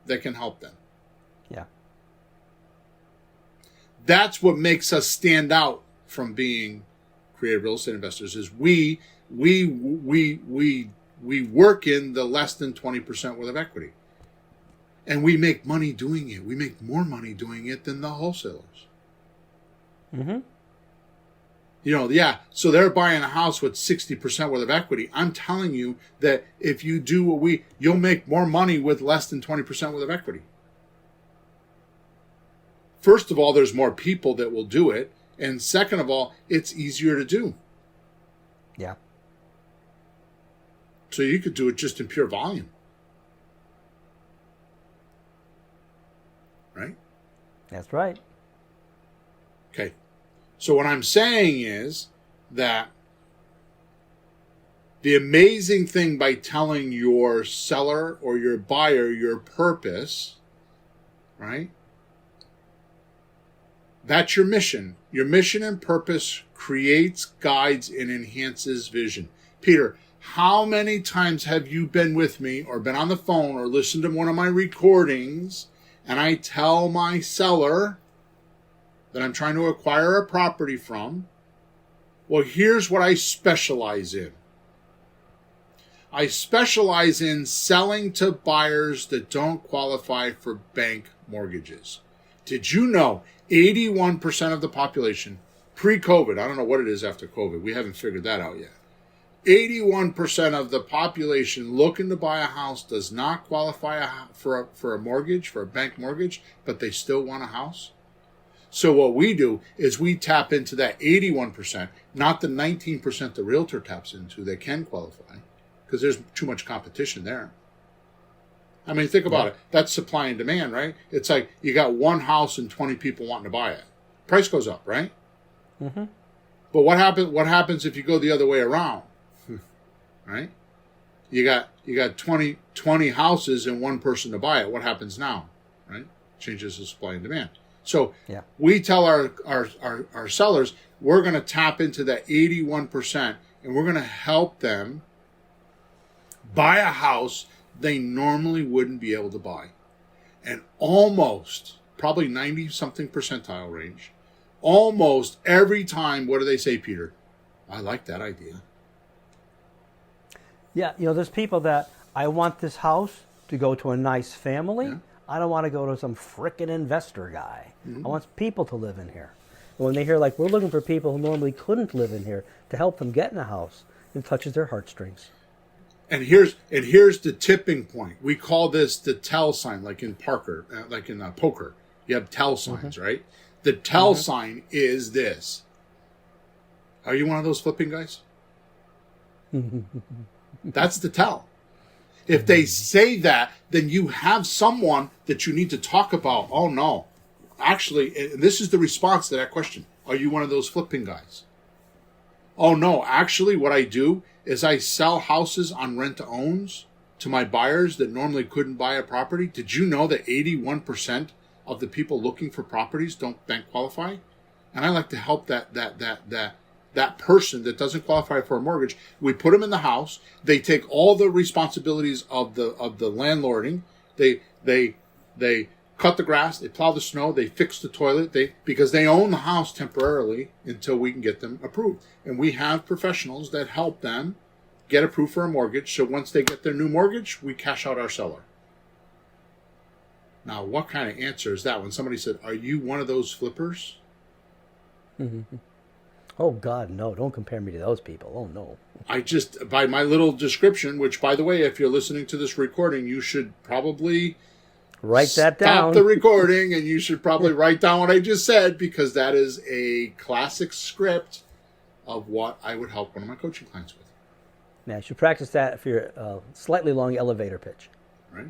that can help them. Yeah. That's what makes us stand out from being creative real estate investors. Is we work in the less than 20% worth of equity, and we make money doing it. We make more money doing it than the wholesalers. Mm-hmm. So they're buying a house with 60% worth of equity. I'm telling you that if you do what you'll make more money with less than 20% worth of equity. First of all, there's more people that will do it. And second of all, it's easier to do. Yeah. So you could do it just in pure volume. Right? That's right. Okay. So what I'm saying is that the amazing thing by telling your seller or your buyer your purpose, right? That's your mission. Your mission and purpose creates, guides, and enhances vision. Peter, how many times have you been with me or been on the phone or listened to one of my recordings and I tell my seller that I'm trying to acquire a property from, well, here's what I specialize in. I specialize in selling to buyers that don't qualify for bank mortgages. Did you know 81% of the population, pre-COVID, I don't know what it is after COVID, we haven't figured that out yet. 81% of the population looking to buy a house does not qualify for a mortgage, for a bank mortgage, but they still want a house? So what we do is we tap into that 81%, not the 19% the realtor taps into that can qualify, because there's too much competition there. I mean, think about it. That's supply and demand, right? It's like you got one house and 20 people wanting to buy it. Price goes up, right? Mm-hmm. But what happens if you go the other way around? Right? You got 20 houses and one person to buy it. What happens now? Right? Changes the supply and demand. So we tell our sellers, we're going to tap into that 81% and we're going to help them buy a house they normally wouldn't be able to buy. And almost, probably 90-something percentile range, almost every time, what do they say, Peter? I like that idea. Yeah, there's people that, I want this house to go to a nice family. Yeah. I don't want to go to some frickin' investor guy. Mm-hmm. I want people to live in here. And when they hear, we're looking for people who normally couldn't live in here to help them get in a house, it touches their heartstrings. And here's the tipping point. We call this the tell sign, like in poker. You have tell signs, right? The tell sign is this. Are you one of those flipping guys? That's the tell. If they say that, then you have someone that you need to talk about. Oh, no. Actually, and this is the response to that question. Are you one of those flipping guys? Oh, no. Actually, what I do is I sell houses on rent-to-owns to my buyers that normally couldn't buy a property. Did you know that 81% of the people looking for properties don't bank qualify? And I like to help that person that doesn't qualify for a mortgage. We put them in the house. They take all the responsibilities of the landlording. They cut the grass, they plow the snow, they fix the toilet, because they own the house temporarily until we can get them approved. And we have professionals that help them get approved for a mortgage. So once they get their new mortgage, we cash out our seller. Now, what kind of answer is that when somebody said, are you one of those flippers? Mm-hmm. Oh, God, no. Don't compare me to those people. Oh, no. I just, by my little description, which, by the way, if you're listening to this recording, you should probably write that down. Stop the recording, and you should probably write down what I just said, because that is a classic script of what I would help one of my coaching clients with. Now, you should practice that for your slightly long elevator pitch. Right?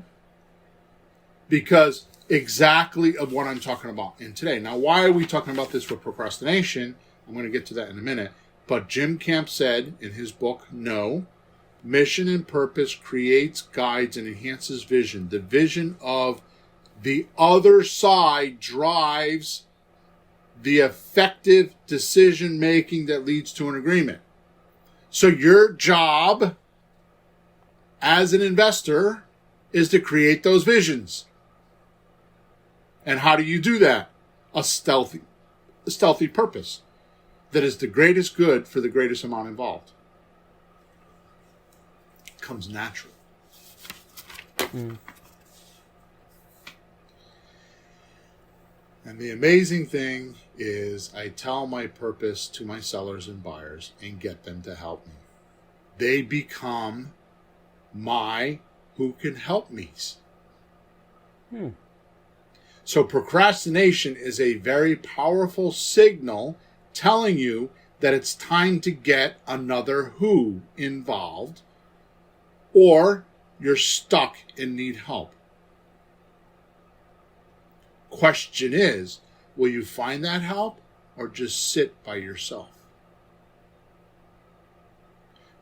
Because exactly of what I'm talking about in today. Now, why are we talking about this with procrastination? I'm going to get to that in a minute. But Jim Camp said in his book, No, mission and purpose creates, guides, and enhances vision. The vision of the other side drives the effective decision-making that leads to an agreement. So your job as an investor is to create those visions. And how do you do that? A stealthy purpose that is the greatest good for the greatest amount involved. It comes natural. And the amazing thing is I tell my purpose to my sellers and buyers and get them to help me. They become my who can help me's. So procrastination is a very powerful signal telling you that it's time to get another who involved, or you're stuck and need help. Question is, will you find that help or just sit by yourself?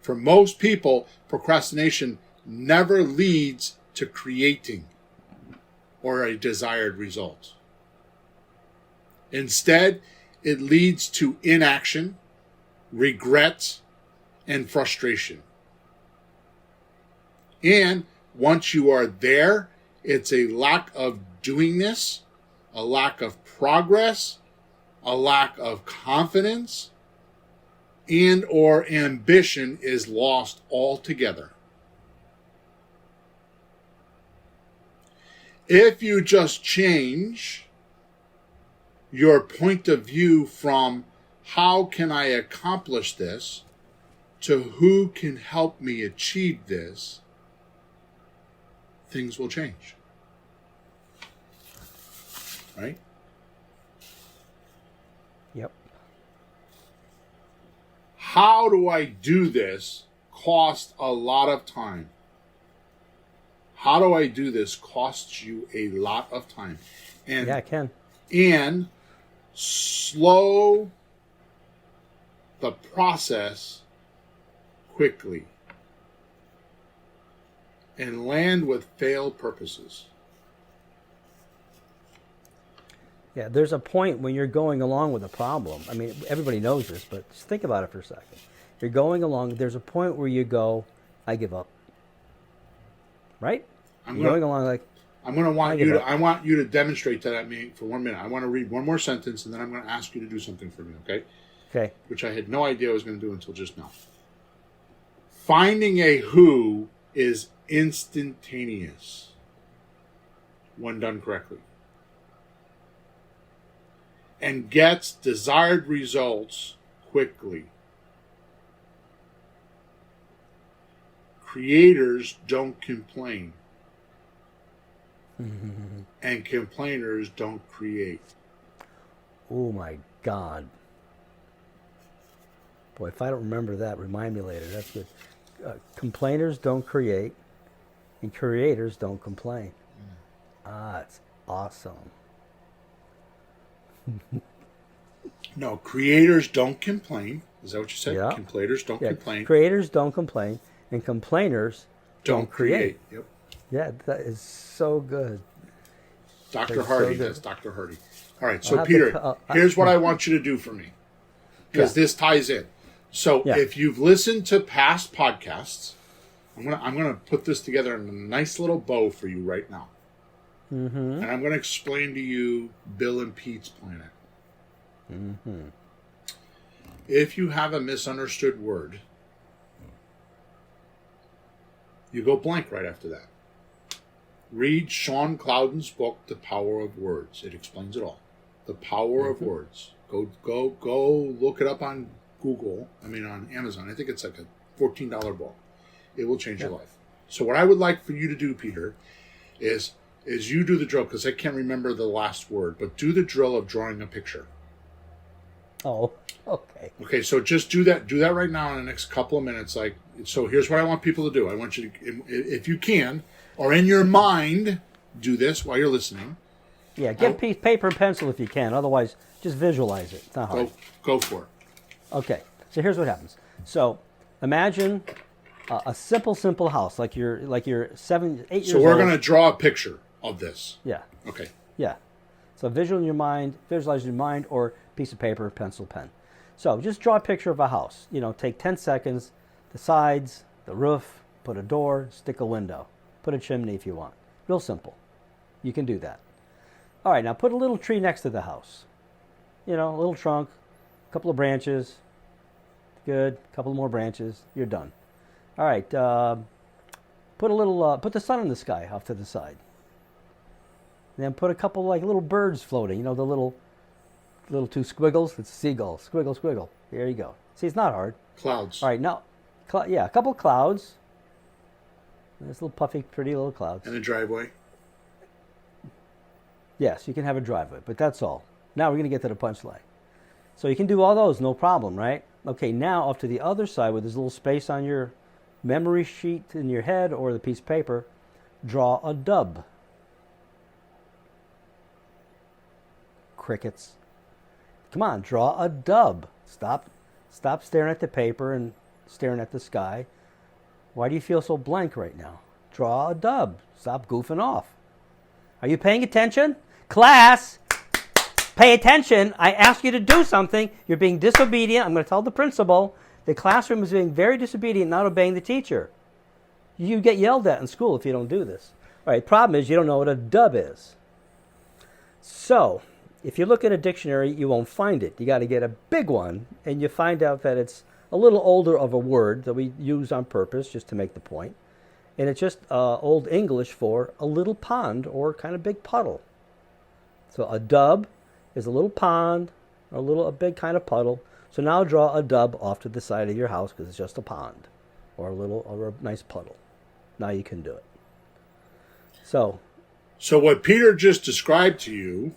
For most people, procrastination never leads to creating or a desired result. Instead, it leads to inaction, regret, and frustration. And once you are there, it's a lack of doingness, a lack of progress, a lack of confidence, and or ambition is lost altogether. If you just change your point of view from how can I accomplish this to who can help me achieve this, things will change. Right? Yep. How do I do this costs a lot of time. How do I do this costs you a lot of time. And, yeah, it can. And slow the process quickly. And land with failed purposes. Yeah, there's a point when you're going along with a problem. I mean, everybody knows this, but just think about it for a second. You're going along, there's a point where you go, I give up. Right? Going along like, I want you to demonstrate that at me for 1 minute. I want to read one more sentence, and then I'm going to ask you to do something for me, okay? Okay. Which I had no idea I was going to do until just now. Finding a who is instantaneous when done correctly, and gets desired results quickly. Creators don't complain. And complainers don't create. Oh my God. Boy, if I don't remember that, remind me later. That's good. Complainers don't create, and creators don't complain. It's awesome. No, creators don't complain. Is that what you said? Yeah. Complainers don't complain. Creators don't complain, and complainers don't create. Yep. Yeah, that is so good. Dr. Hardy, that's Dr. Hardy. All right, so Peter, here's what I want you to do for me, because this ties in. So if you've listened to past podcasts, I'm gonna put this together in a nice little bow for you right now. And I'm going to explain to you Bill and Pete's Planet. If you have a misunderstood word, you go blank right after that. Read Sean Cloudon's book, The Power of Words. It explains it all. The Power of Words. Go look it up on Google. On Amazon. I think it's like a $14 book. It will change your life. So what I would like for you to do, Peter, is you do the drill, because I can't remember the last word, but do the drill of drawing a picture. Oh, okay. Okay, so just do that. Do that right now in the next couple of minutes. So here's what I want people to do. I want you to, if you can, or in your mind, do this while you're listening. Yeah, get paper and pencil if you can. Otherwise, just visualize it. It's not hard. Go for it. Okay, so here's what happens. So imagine a simple house, like you're 8 years old. So we're going to draw a picture of this. Yeah. Okay. Yeah. So visualize in your mind, or piece of paper, pencil, pen. So just draw a picture of a house. Take 10 seconds. The sides, the roof, put a door, stick a window, put a chimney if you want. Real simple. You can do that. All right, now put a little tree next to the house. A little trunk, a couple of branches. Good. A couple more branches. You're done. All right. Put the sun in the sky off to the side. And then put a couple little birds floating. The little two squiggles. It's a seagull. Squiggle, squiggle. There you go. See, it's not hard. Clouds. All right, now, a couple of clouds. There's little puffy, pretty little clouds. And a driveway. Yes, you can have a driveway, but that's all. Now we're going to get to the punchline. So you can do all those, no problem, right? Okay, now off to the other side, where there's a little space on your memory sheet in your head or the piece of paper, draw a dub. Crickets. Come on, draw a dub. Stop staring at the paper and staring at the sky. Why do you feel so blank right now? Draw a dub. Stop goofing off. Are you paying attention? Class, pay attention. I asked you to do something. You're being disobedient. I'm going to tell the principal. The classroom is being very disobedient, not obeying the teacher. You get yelled at in school if you don't do this. All right, problem is you don't know what a dub is. So, if you look at a dictionary, you won't find it. You got to get a big one, and you find out that it's a little older of a word that we use on purpose just to make the point. And it's just Old English for a little pond or kind of big puddle. So a dub is a little pond or a big kind of puddle. So now draw a dub off to the side of your house because it's just a pond or a nice puddle. Now you can do it. So what Peter just described to you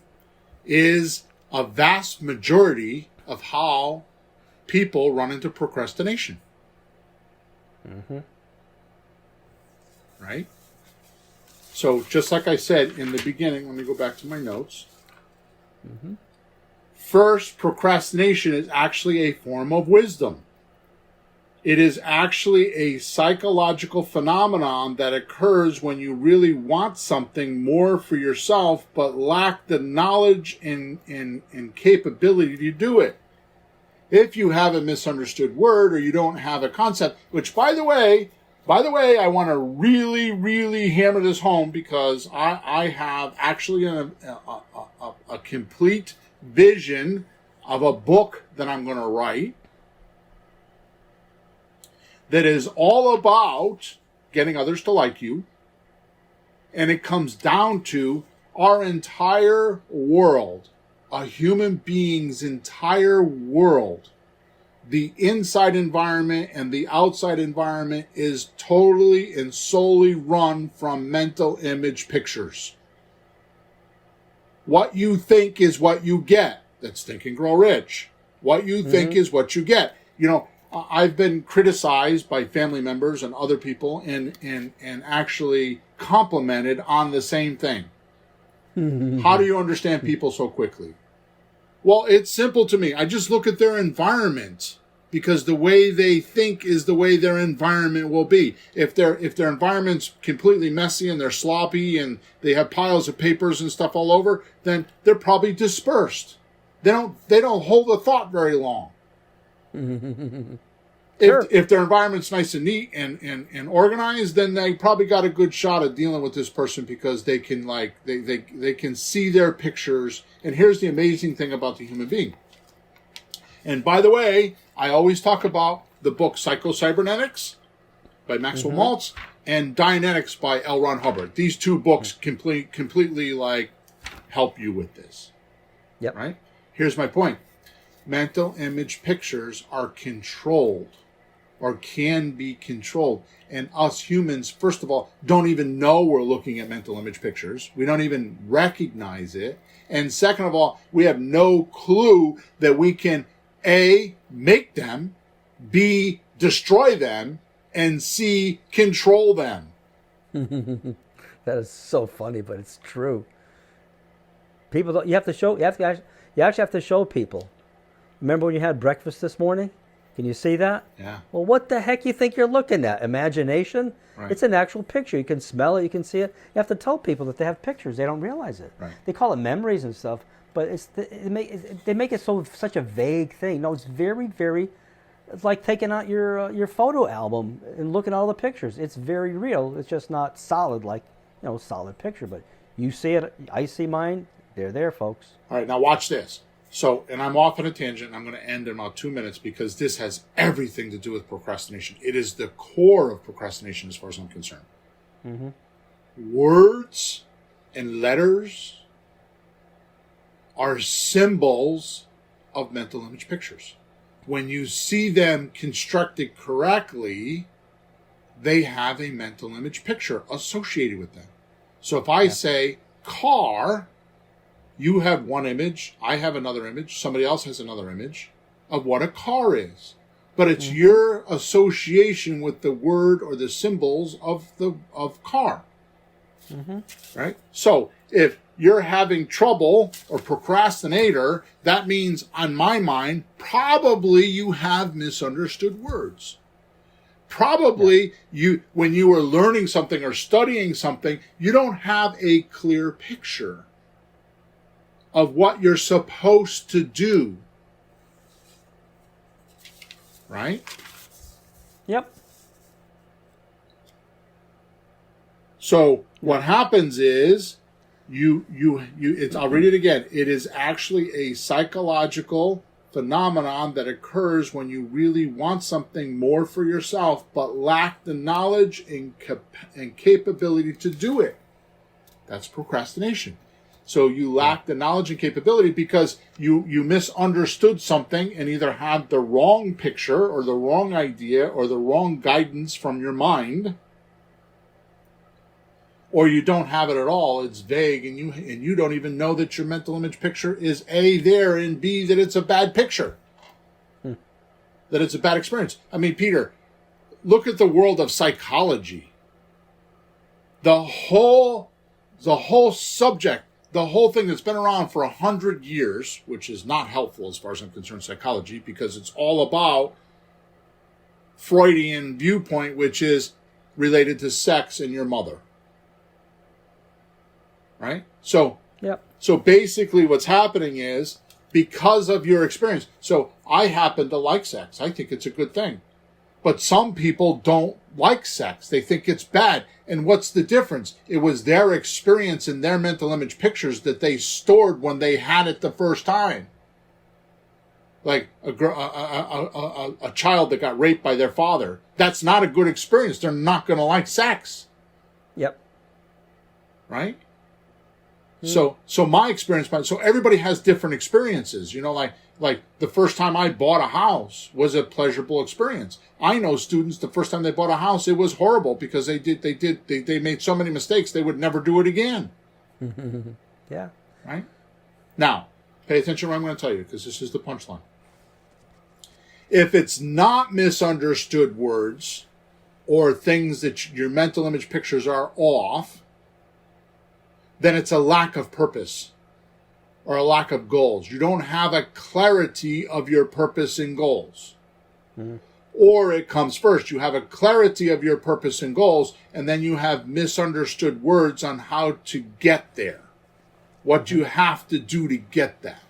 is a vast majority of how people run into procrastination. Right? So just like I said in the beginning, let me go back to my notes. First, procrastination is actually a form of wisdom. It is actually a psychological phenomenon that occurs when you really want something more for yourself, but lack the knowledge and capability to do it. If you have a misunderstood word or you don't have a concept, which by the way, I want to really, really hammer this home because I have actually a complete vision of a book that I'm going to write that is all about getting others to like you. And it comes down to our entire world, a human being's entire world. The inside environment and the outside environment is totally and solely run from mental image pictures. What you think is what you get. That's Think and Grow Rich. What you think is what you get. I've been criticized by family members and other people and actually complimented on the same thing. How do you understand people so quickly? Well, it's simple to me. I just look at their environment because the way they think is the way their environment will be. If their environment's completely messy and they're sloppy and they have piles of papers and stuff all over, then they're probably dispersed. They don't hold a thought very long. Sure. if their environment's nice and neat and organized, then they probably got a good shot at dealing with this person because they can they can see their pictures. And here's the amazing thing about the human being. And by the way, I always talk about the book Psycho-Cybernetics by Maxwell Maltz and Dianetics by L. Ron Hubbard. These two books completely like help you with this. Yep. Right? Here's my point. Mental image pictures are controlled or can be controlled. And us humans, first of all, don't even know we're looking at mental image pictures. We don't even recognize it. And second of all, we have no clue that we can A, make them, B, destroy them, and C, control them. That is so funny, but it's true. People don't, you actually have to show people. Remember when you had breakfast this morning? Can you see that? Yeah. Well, what the heck you think you're looking at? Imagination? Right. It's an actual picture. You can smell it. You can see it. You have to tell people that they have pictures. They don't realize it. Right. They call it memories and stuff, but they make it such a vague thing. No, it's very, very. It's like taking out your photo album and looking at all the pictures. It's very real. It's just not solid like solid picture. But you see it. I see mine. They're there, folks. All right, now watch this. So, and I'm off on a tangent. I'm going to end in about 2 minutes because this has everything to do with procrastination. It is the core of procrastination as far as I'm concerned. Mm-hmm. Words and letters are symbols of mental image pictures. When you see them constructed correctly, they have a mental image picture associated with them. So if I say car, you have one image, I have another image, somebody else has another image of what a car is. But it's your association with the word or the symbols of car. Right? So if you're having trouble or procrastinator, that means on my mind, probably you have misunderstood words. Probably when you are learning something or studying something, you don't have a clear picture of what you're supposed to do. Right? Yep. So what happens is I'll read it again. It is actually a psychological phenomenon that occurs when you really want something more for yourself, but lack the knowledge and capability to do it. That's procrastination. So you lack the knowledge and capability because you misunderstood something and either had the wrong picture or the wrong idea or the wrong guidance from your mind, or you don't have it at all. It's vague, and you don't even know that your mental image picture is A, there, and B, that it's a bad picture. That it's a bad experience. I mean, Peter, look at the world of psychology. The whole subject, the whole thing that's been around for 100 years, which is not helpful as far as I'm concerned, psychology, because it's all about Freudian viewpoint, which is related to sex and your mother. Right? So basically what's happening is because of your experience. So I happen to like sex. I think it's a good thing. But some people don't like sex. They think it's bad. And what's the difference? It was their experience and their mental image pictures that they stored when they had it the first time. Like a child that got raped by their father. That's not a good experience. They're not going to like sex. Yep. Right? So my experience, so everybody has different experiences, like the first time I bought a house was a pleasurable experience. I know students, the first time they bought a house, it was horrible because they made so many mistakes, they would never do it again. Yeah. Right? Now, pay attention to what I'm going to tell you because this is the punchline. If it's not misunderstood words or things that your mental image pictures are off, then it's a lack of purpose or a lack of goals. You don't have a clarity of your purpose and goals. Or it comes first. You have a clarity of your purpose and goals, and then you have misunderstood words on how to get there. What you have to do to get that.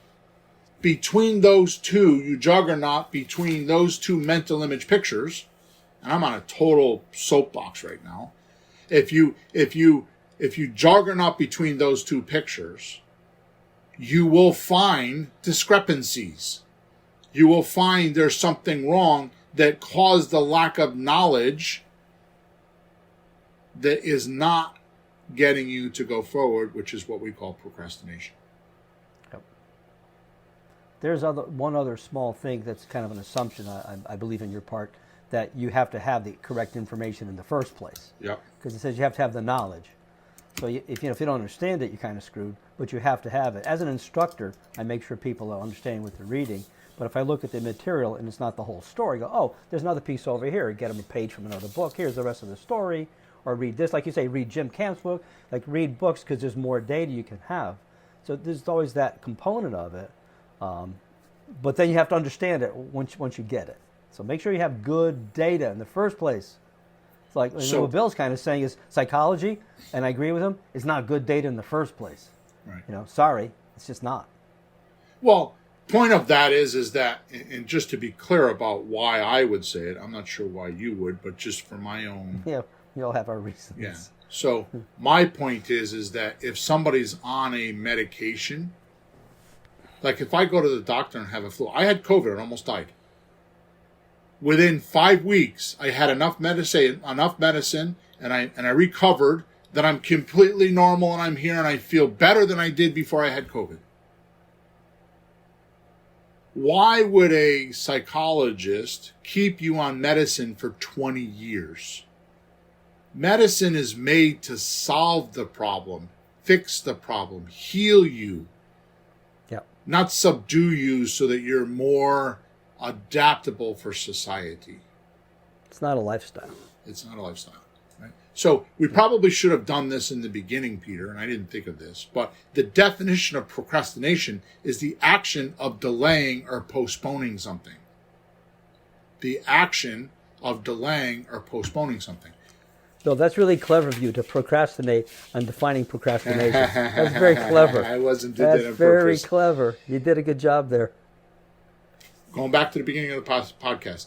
between those two, you juggernaut between those two mental image pictures, and I'm on a total soapbox right now. If you juggernaut between those two pictures, you will find discrepancies. You will find there's something wrong that caused the lack of knowledge that is not getting you to go forward, which is what we call procrastination. Yep. There's one other small thing that's kind of an assumption, I believe, on your part, that you have to have the correct information in the first place. Yep. Because it says you have to have the knowledge. So if you don't understand it, you're kind of screwed, but you have to have it. As an instructor, I make sure people are understanding what they're reading. But if I look at the material and it's not the whole story, I go, oh, there's another piece over here. Get them a page from another book. Here's the rest of the story. Or read this. Like you say, read Jim Camp's book. Like read books because there's more data you can have. So there's always that component of it. But then you have to understand it once you get it. So make sure you have good data in the first place. It's like what Bill's kind of saying is psychology, and I agree with him, is not good data in the first place. Right. Sorry, it's just not. Well, point of that is that, and just to be clear about why I would say it, I'm not sure why you would, but just for my own. Yeah, we all have our reasons. Yeah. So my point is that if somebody's on a medication, like if I go to the doctor and have a flu, I had COVID and almost died. Within 5 weeks, I had enough medicine, and I recovered, that I'm completely normal and I'm here and I feel better than I did before I had COVID. Why would a psychologist keep you on medicine for 20 years? Medicine is made to solve the problem, fix the problem, heal you, not subdue you so that you're more adaptable for society. It's not a lifestyle. It's not a lifestyle. Right? So we probably should have done this in the beginning, Peter, and I didn't think of this, but the definition of procrastination is the action of delaying or postponing something. The action of delaying or postponing something. Bill, that's really clever of you to procrastinate on defining procrastination. That's very clever. I wasn't doing that on purpose. That's very clever. You did a good job there. Going back to the beginning of the podcast.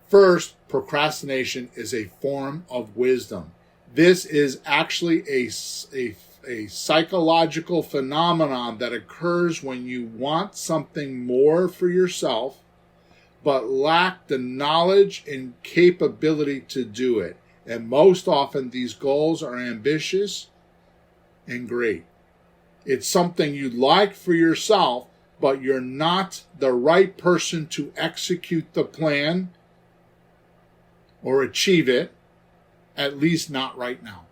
First, procrastination is a form of wisdom. This is actually a psychological phenomenon that occurs when you want something more for yourself, but lack the knowledge and capability to do it. And most often, these goals are ambitious and great. It's something you'd like for yourself, but you're not the right person to execute the plan or achieve it, at least not right now.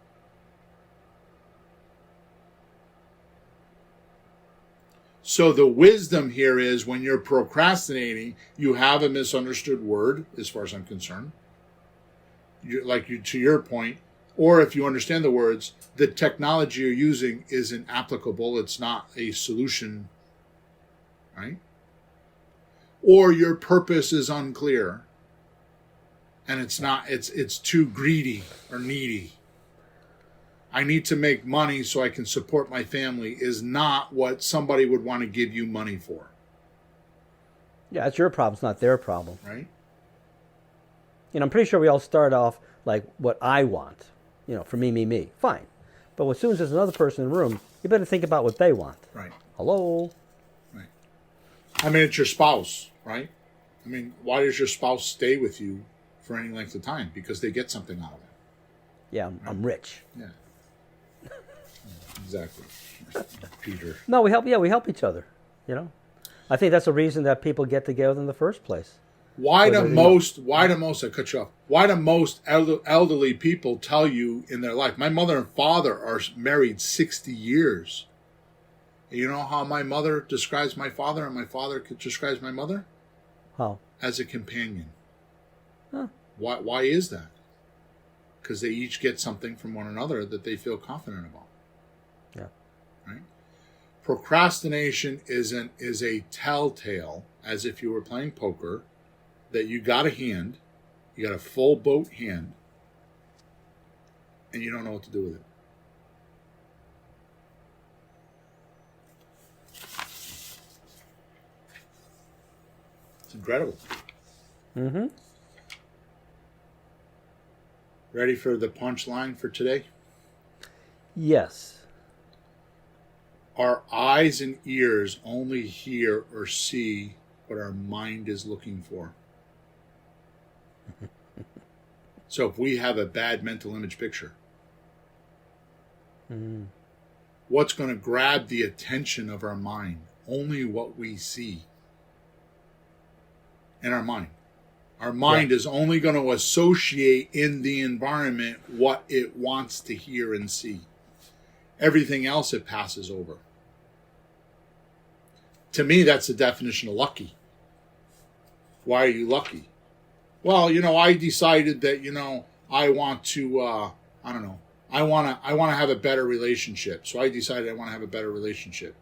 So the wisdom here is when you're procrastinating, you have a misunderstood word, as far as I'm concerned. To your point, or if you understand the words, the technology you're using isn't applicable. It's not a solution, right? Or your purpose is unclear, and it's too greedy or needy. I need to make money so I can support my family is not what somebody would want to give you money for. Yeah, that's your problem. It's not their problem. Right? I'm pretty sure we all start off like what I want, for me. Fine. But as soon as there's another person in the room, you better think about what they want. Right. Hello? Right. I mean, it's your spouse, right? I mean, why does your spouse stay with you for any length of time? Because they get something out of it. Yeah, I'm rich. Yeah. Exactly. Peter. No, we help each other, I think that's the reason that people get together in the first place. Why do most elderly people tell you in their life? My mother and father are married 60 years. You know how my mother describes my father and my father describes my mother? How? As a companion. Huh. Why is that? Because they each get something from one another that they feel confident about. Yeah. Right? Procrastination is a telltale, as if you were playing poker, that you got a hand, you got a full boat hand, and you don't know what to do with it. incredible. Mm-hmm. Ready for the punchline for today? Yes. Our eyes and ears only hear or see what our mind is looking for. So if we have a bad mental image picture, what's going to grab the attention of our mind? Only what we see in our mind. Our mind is only going to associate in the environment what it wants to hear and see. Everything else it passes over. To me, that's the definition of lucky. Why are you lucky? Well, I decided that, I want to, I want to have a better relationship. So I decided I want to have a better relationship.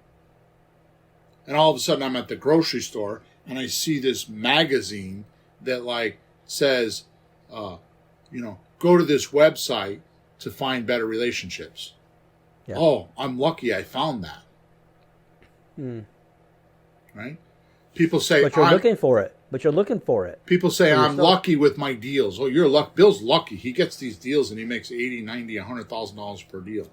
And all of a sudden I'm at the grocery store and I see this magazine that says, go to this website to find better relationships. Yeah. Oh, I'm lucky I found that. Right? People say, but you're looking for it. People say, I'm lucky with my deals. Oh, you're lucky. Bill's lucky. He gets these deals and he makes $80, $90, $100,000 per deal.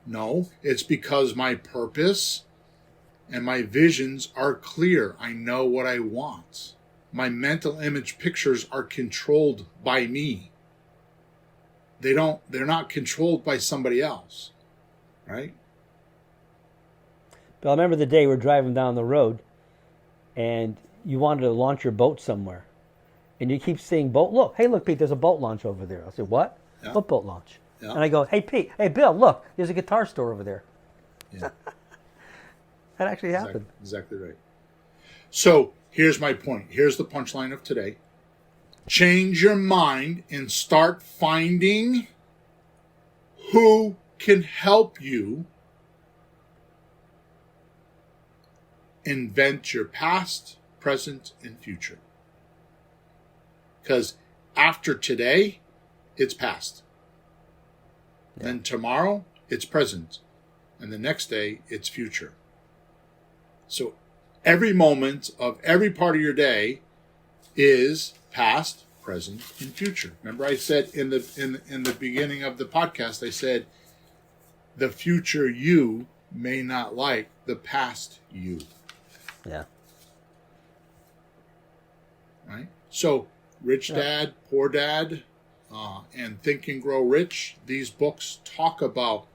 No, it's because my purpose and my visions are clear. I know what I want. My mental image pictures are controlled by me. They're not controlled by somebody else. Right? But I remember the day we're driving down the road and you wanted to launch your boat somewhere. And you keep seeing boat. Look, Pete, there's a boat launch over there. I said, what? Yeah. What boat launch? Yeah. And I go, hey, Bill, look, there's a guitar store over there. Yeah. That actually happened. Exactly right. So here's my point. Here's the punchline of today. Change your mind and start finding who can help you invent your past, present, and future. Because after today, it's past. Yeah. Then tomorrow, it's present. And the next day, it's future. So every moment of every part of your day is past, present, and future. Remember I said in the beginning of the podcast, I said, the future you may not like the past you. Yeah. Right? So, Rich Dad, Poor Dad, and Think and Grow Rich, these books talk about,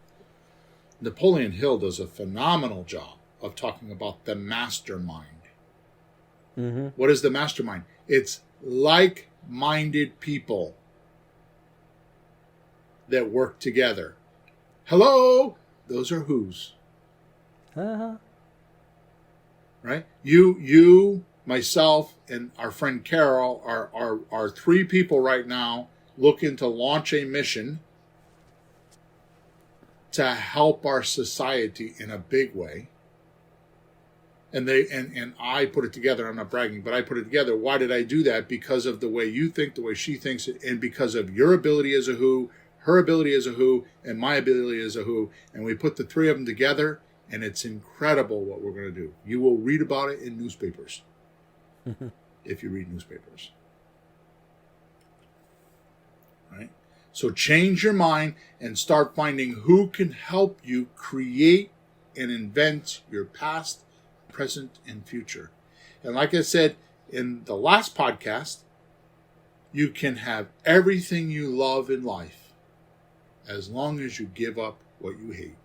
Napoleon Hill does a phenomenal job of talking about the mastermind. Mm-hmm. What is the mastermind? It's like-minded people that work together. Hello? Those are who's. Uh-huh. Right? You, myself, and our friend Carol are three people right now looking to launch a mission to help our society in a big way. And I put it together. I'm not bragging, but I put it together. Why did I do that? Because of the way you think, the way she thinks, and because of your ability as a who, her ability as a who, and my ability as a who. And we put the three of them together, and it's incredible what we're going to do. You will read about it in newspapers, if you read newspapers. Right? So change your mind and start finding who can help you create and invent your past, present, and future. And like I said in the last podcast, you can have everything you love in life as long as you give up what you hate.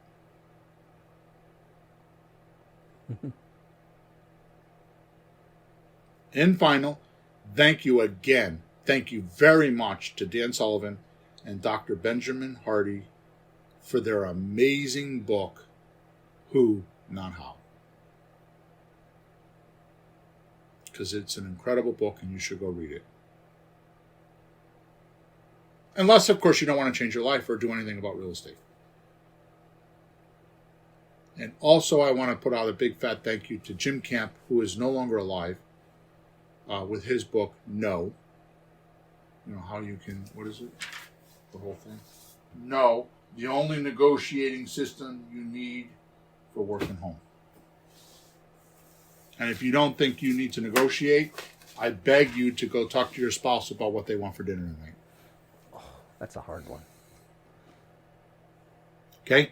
And final, thank you again. Thank you very much to Dan Sullivan and Dr. Benjamin Hardy for their amazing book, Who, Not How. Because it's an incredible book and you should go read it. Unless, of course, you don't want to change your life or do anything about real estate. And also, I want to put out a big fat thank you to Jim Camp, who is no longer alive, with his book, No. You know, how you can, what is it? The whole thing? No, the only negotiating system you need for work and home. And if you don't think you need to negotiate, I beg you to go talk to your spouse about what they want for dinner tonight. That's a hard one. Okay?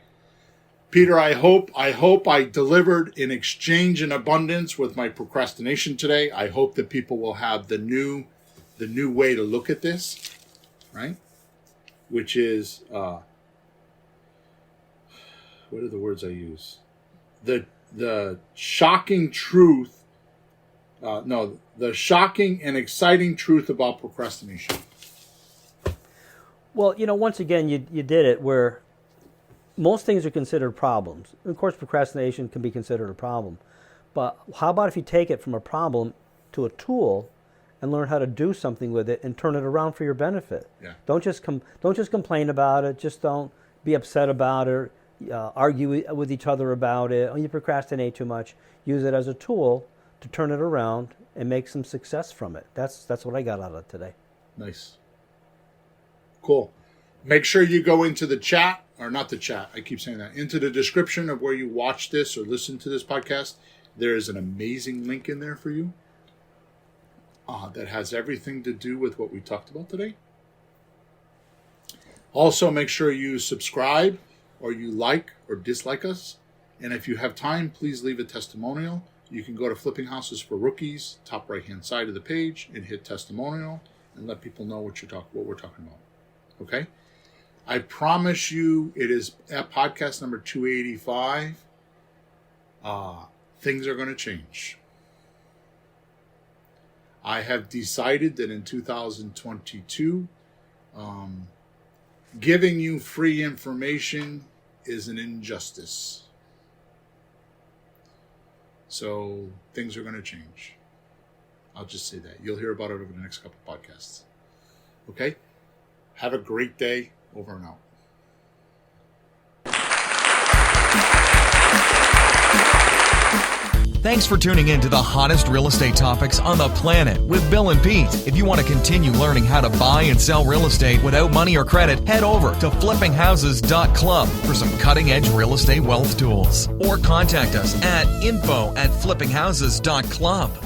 Peter, I hope I delivered in exchange and abundance with my procrastination today. I hope that people will have the new way to look at this, right? Which is, what are the words I use? The shocking truth, the shocking and exciting truth about procrastination. Well, once again, you did it where most things are considered problems. Of course, procrastination can be considered a problem. But how about if you take it from a problem to a tool and learn how to do something with it and turn it around for your benefit? Yeah. Don't just complain about it. Just don't be upset about it. Argue with each other about it. Oh, you procrastinate too much. Use it as a tool to turn it around and make some success from it. That's what I got out of today. Nice. Cool. Make sure you go into the chat, or not the chat, I keep saying that, into the description of where you watch this or listen to this podcast. There is an amazing link in there for you that has everything to do with what we talked about today. Also, make sure you subscribe or you like or dislike us. And if you have time, please leave a testimonial. You can go to Flipping Houses for Rookies, top right-hand side of the page, and hit testimonial and let people know what we're talking about. Okay? I promise you, it is at podcast number 285. Things are going to change. I have decided that in 2022, giving you free information is an injustice. So things are going to change. I'll just say that. You'll hear about it over the next couple of podcasts. Okay? Have a great day. Over and out. Thanks for tuning in to the hottest real estate topics on the planet with Bill and Pete. If you want to continue learning how to buy and sell real estate without money or credit, head over to flippinghouses.club for some cutting-edge real estate wealth tools. Or contact us at info@flippinghouses.club.